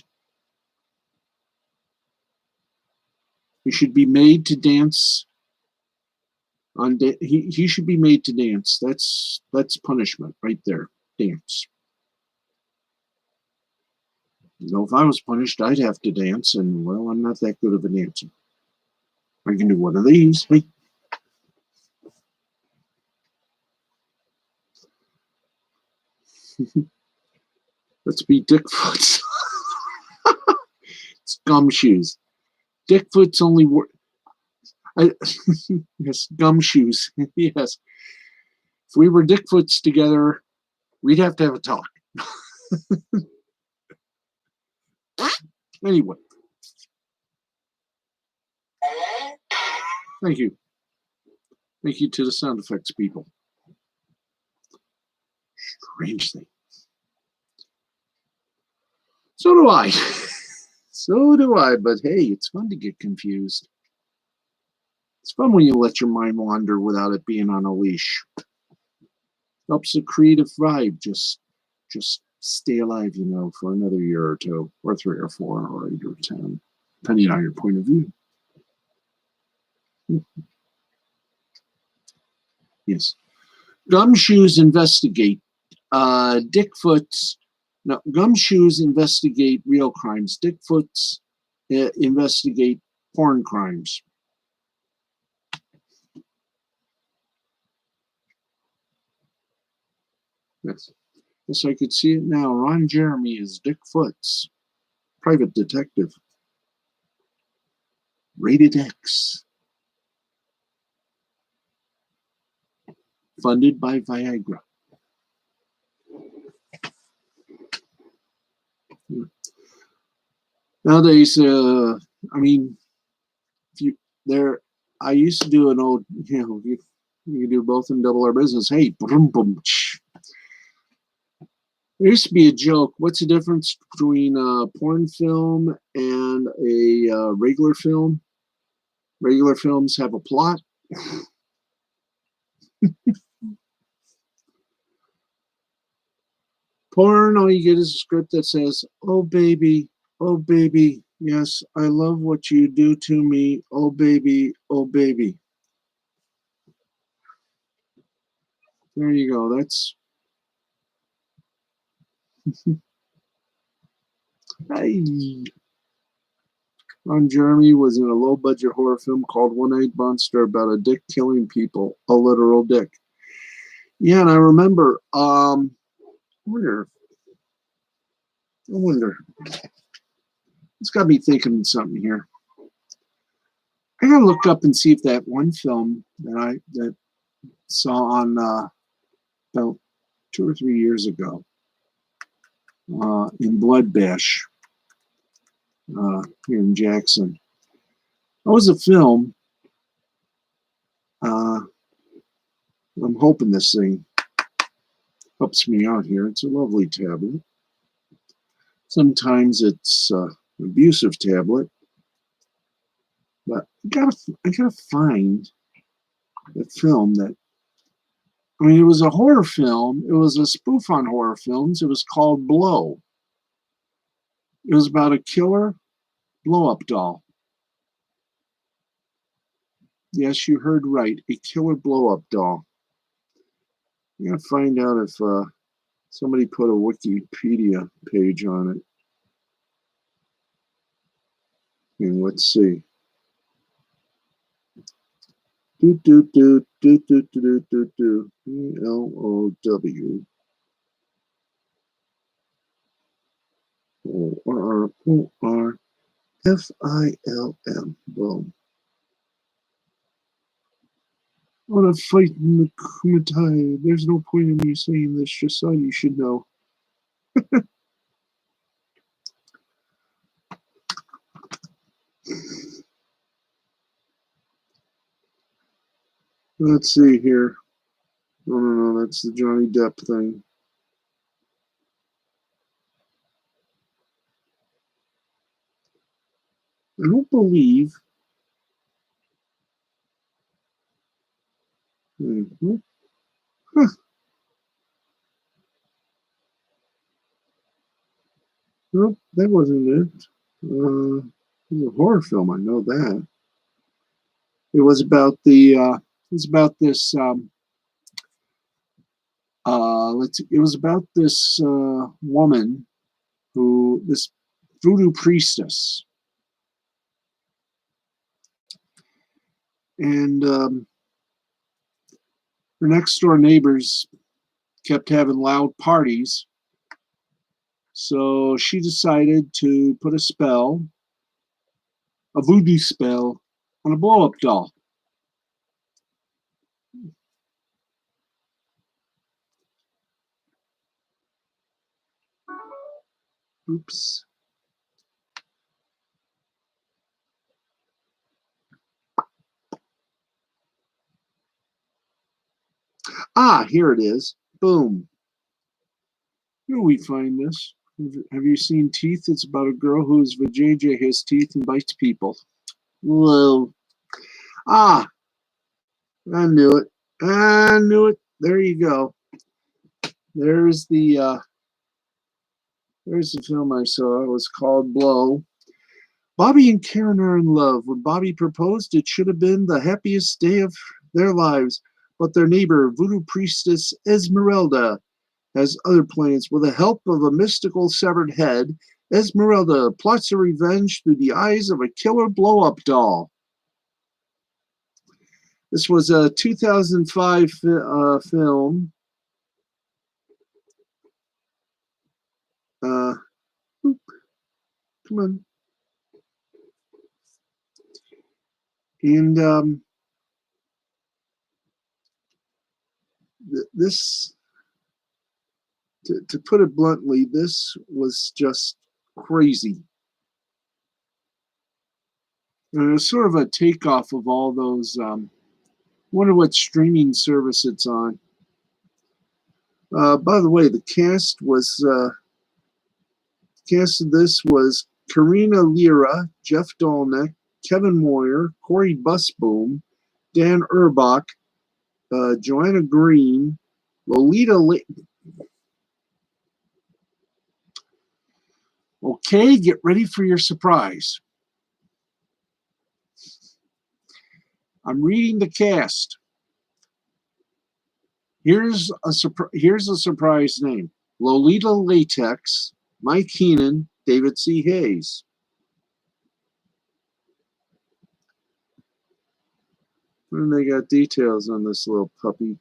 He should be made to dance. He should be made to dance. That's punishment right there. Dance. If I was punished, I'd have to dance, and well, I'm not that good of a dancer. I can do one of these. Hey. Let's be Dickfoot's. It's gumshoes. Dickfoot's only yes, gumshoes. Yes. If we were Dickfoots together, we'd have to have a talk. Anyway. Thank you. Thank you to the sound effects people. Strange thing. So do I. So do I. But hey, it's fun to get confused. It's fun when you let your mind wander without it being on a leash. Helps the creative vibe just stay alive, for another year or two, or 3 or 4 or 8 or 10, depending on your point of view. Yes. Gumshoes investigate. Gumshoes investigate real crimes. Dickfoots investigate porn crimes. Yes. Yes, I could see it now. Ron Jeremy is Dickfoots, private detective. Rated X. Funded by Viagra. Nowadays, I used to do an old, you can do both and double our business. Hey, boom, boom. There used to be a joke. What's the difference between a porn film and a regular film? Regular films have a plot. Porn, all you get is a script that says, oh, baby, yes, I love what you do to me. Oh, baby, oh, baby. There you go. That's... Hey. Ron Jeremy was in a low-budget horror film called One-Eyed Monster about a dick killing people, a literal dick. Yeah, and I remember, I wonder. It's got me thinking something here. I gotta look up and see if that one film that I saw on about 2 or 3 years ago in Blood Bash here in Jackson. That was a film. I'm hoping this thing helps me out here. It's a lovely tablet. Sometimes it's an abusive tablet, but I gotta find the film that. It was a horror film. It was a spoof on horror films. It was called Blow. It was about a killer blow-up doll. Yes, you heard right. A killer blow-up doll. I'm going to find out if somebody put a Wikipedia page on it. And let's see. BLOW. ORRORFILM. Boom. What a fight in the Kumatai. There's no point in me saying this, just so you should know. Let's see here. No, that's the Johnny Depp thing. I don't believe Mm-hmm. Huh. Nope, that wasn't it. It was a horror film. I know that. It was about the. It was about this. Let's. It was about this woman who this voodoo priestess, and her next door neighbors kept having loud parties. So she decided to put a voodoo spell, on a blow up doll. Oops. Ah, here it is. Boom. Where do we find this? Have you seen Teeth? It's about a girl whose vajayjay has teeth and bites people. Whoa. Ah, I knew it. I knew it. There you go. There's the there's the film I saw. It was called Blow. Bobby and Karen are in love. When Bobby proposed, it should have been the happiest day of their lives. But their neighbor, voodoo priestess Esmeralda, has other plans. With the help of a mystical severed head, Esmeralda plots her revenge through the eyes of a killer blow-up doll. This was a 2005 film. Uh, come on. And this, to put it bluntly, this was just crazy. And it was sort of a takeoff of all those. Wonder what streaming service it's on. By the way, the cast of this was Karina Lira, Jeff Dolnick, Kevin Moyer, Corey Busboom, Dan Urbach, Joanna Green, Lolita. Okay, get ready for your surprise. I'm reading the cast. Here's a surprise name: Lolita Latex, Mike Keenan, David C. Hayes. And they got details on this little puppy.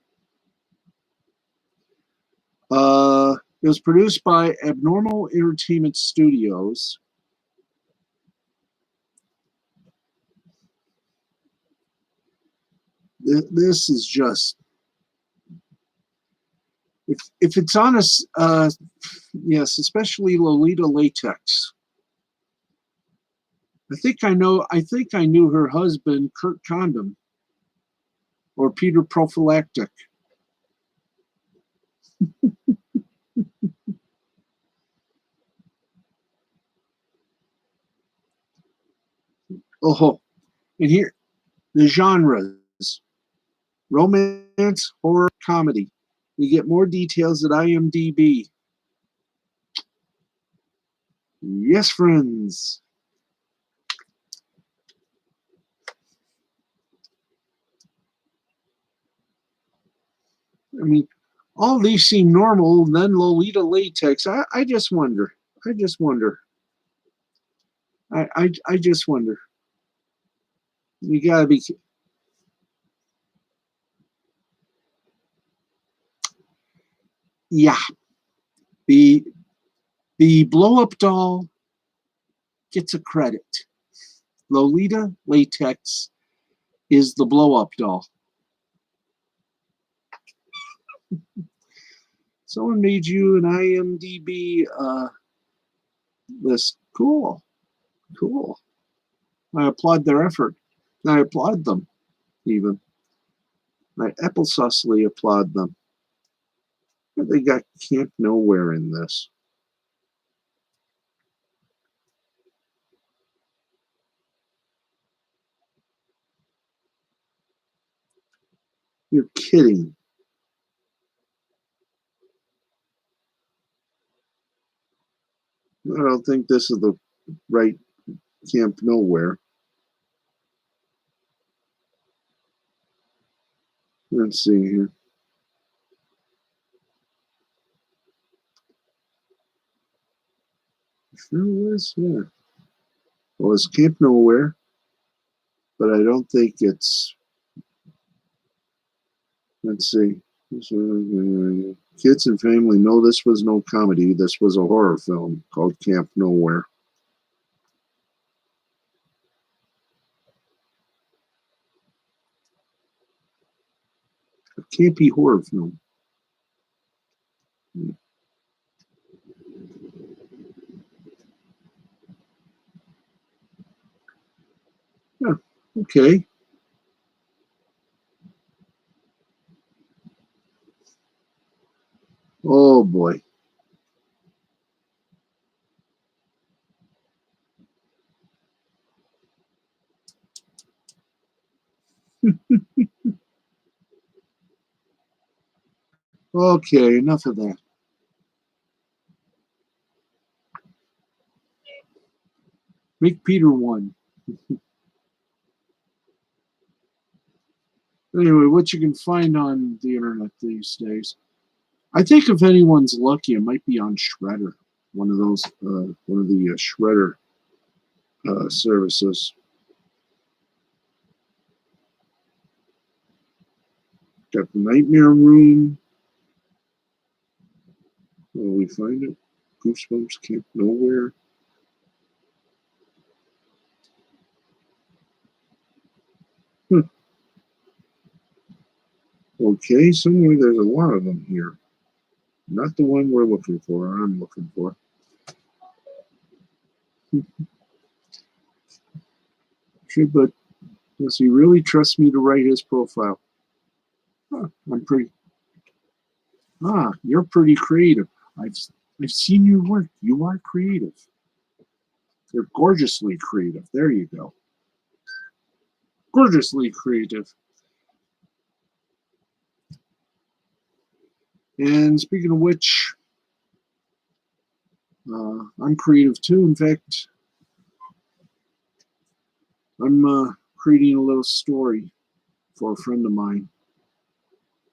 It was produced by Abnormal Entertainment Studios. This is just, if it's on us, yes, especially Lolita Latex. I think I knew her husband, Kurt Condom, or Peter Prophylactic. Oh, and here the genres: romance, horror, comedy. You get more details at IMDb. Yes, friends. I mean, all these seem normal. Then Lolita Latex. I just wonder. I just wonder. I just wonder. You gotta be. Yeah. The blow up doll gets a credit. Lolita Latex is the blow up doll. Someone made you an IMDb list. Cool. Cool. I applaud their effort. I applaud them, even. I applesaucely applaud them. But they got Camp Nowhere in this. You're kidding. I don't think this is the right Camp Nowhere. Let's see here. Sure was, yeah. Well, it's Camp Nowhere, but I don't think it's. Let's see. Kids and family know this was no comedy. This was a horror film called Camp Nowhere. A campy horror film. Yeah, okay. Oh boy. Okay, enough of that. Make Peter one. Anyway, what you can find on the internet these days. I think if anyone's lucky, it might be on Shredder, one of those, one of the Shredder services. Got the Nightmare Room. Where we find it? Goosebumps Camp Nowhere. Okay, somewhere there's a lot of them here. Not the one we're looking for, or I'm looking for. Sure, but does he really trust me to write his profile? Huh, I'm pretty. You're pretty creative. I've seen your work. You are creative. You're gorgeously creative. There you go. Gorgeously creative. And speaking of which, I'm creative too. In fact, I'm creating a little story for a friend of mine.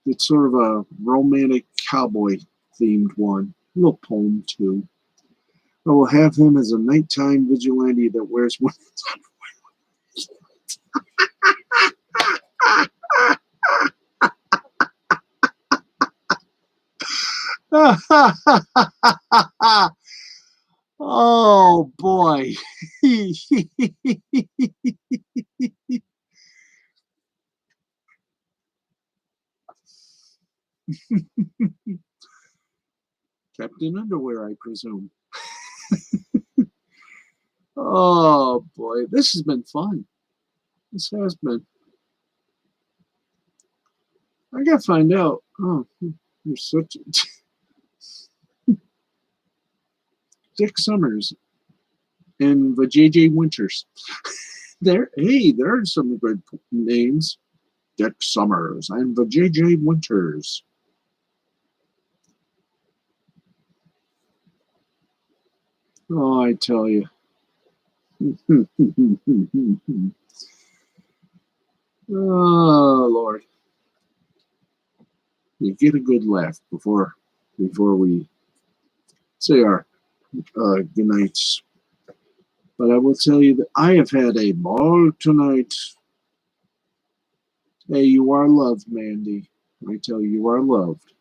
It's sort of a romantic cowboy themed one. A little poem too. I will have him as a nighttime vigilante that wears one. Oh boy. Captain Underwear, I presume. Oh boy, this has been fun. This has been. I gotta find out. Oh, you're such Dick Summers and the J.J. Winters. There are some good names. Dick Summers and the J.J. Winters. Oh, I tell you. Oh, Lord. You get a good laugh before we say our good nights. But I will tell you that I have had a ball tonight. Hey, you are loved, Mandy. I tell you are loved.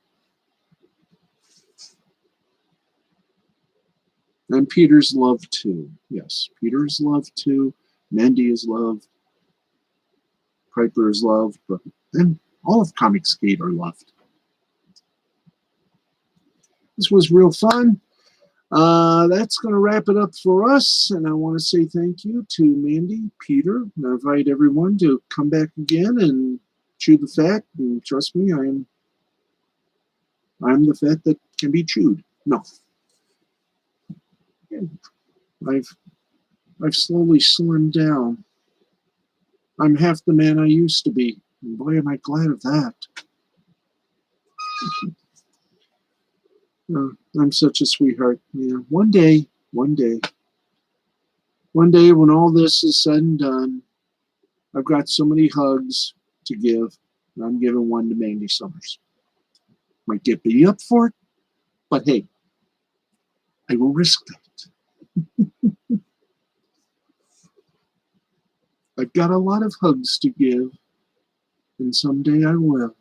And Peter's loved too. Yes, Peter is loved too. Mandy is loved. Piper is loved. And all of Comic Skate are loved. This was real fun. That's going to wrap it up for us. And I want to say thank you to Mandy, Peter, and I invite everyone to come back again and chew the fat. And trust me, I'm the fat that can be chewed. No, I've slowly slimmed down. I'm half the man I used to be. And boy, am I glad of that. I'm such a sweetheart. Yeah, one day, when all this is said and done, I've got so many hugs to give. And I'm giving one to Mandy Summers. Might get beat up for it, but hey, I will risk that. I've got a lot of hugs to give, and someday I will.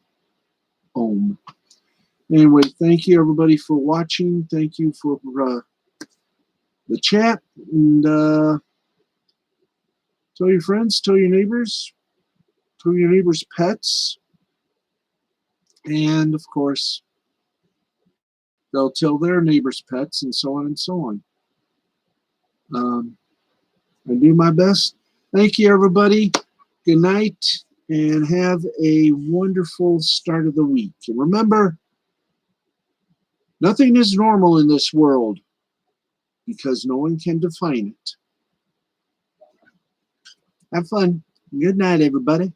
Anyway, thank you everybody for watching. Thank you for the chat, and tell your friends, tell your neighbors pets, and of course they'll tell their neighbors' pets, and so on and so on. I do my best. Thank you everybody. Good night, and have a wonderful start of the week. And remember, nothing is normal in this world because no one can define it. Have fun. Good night, everybody.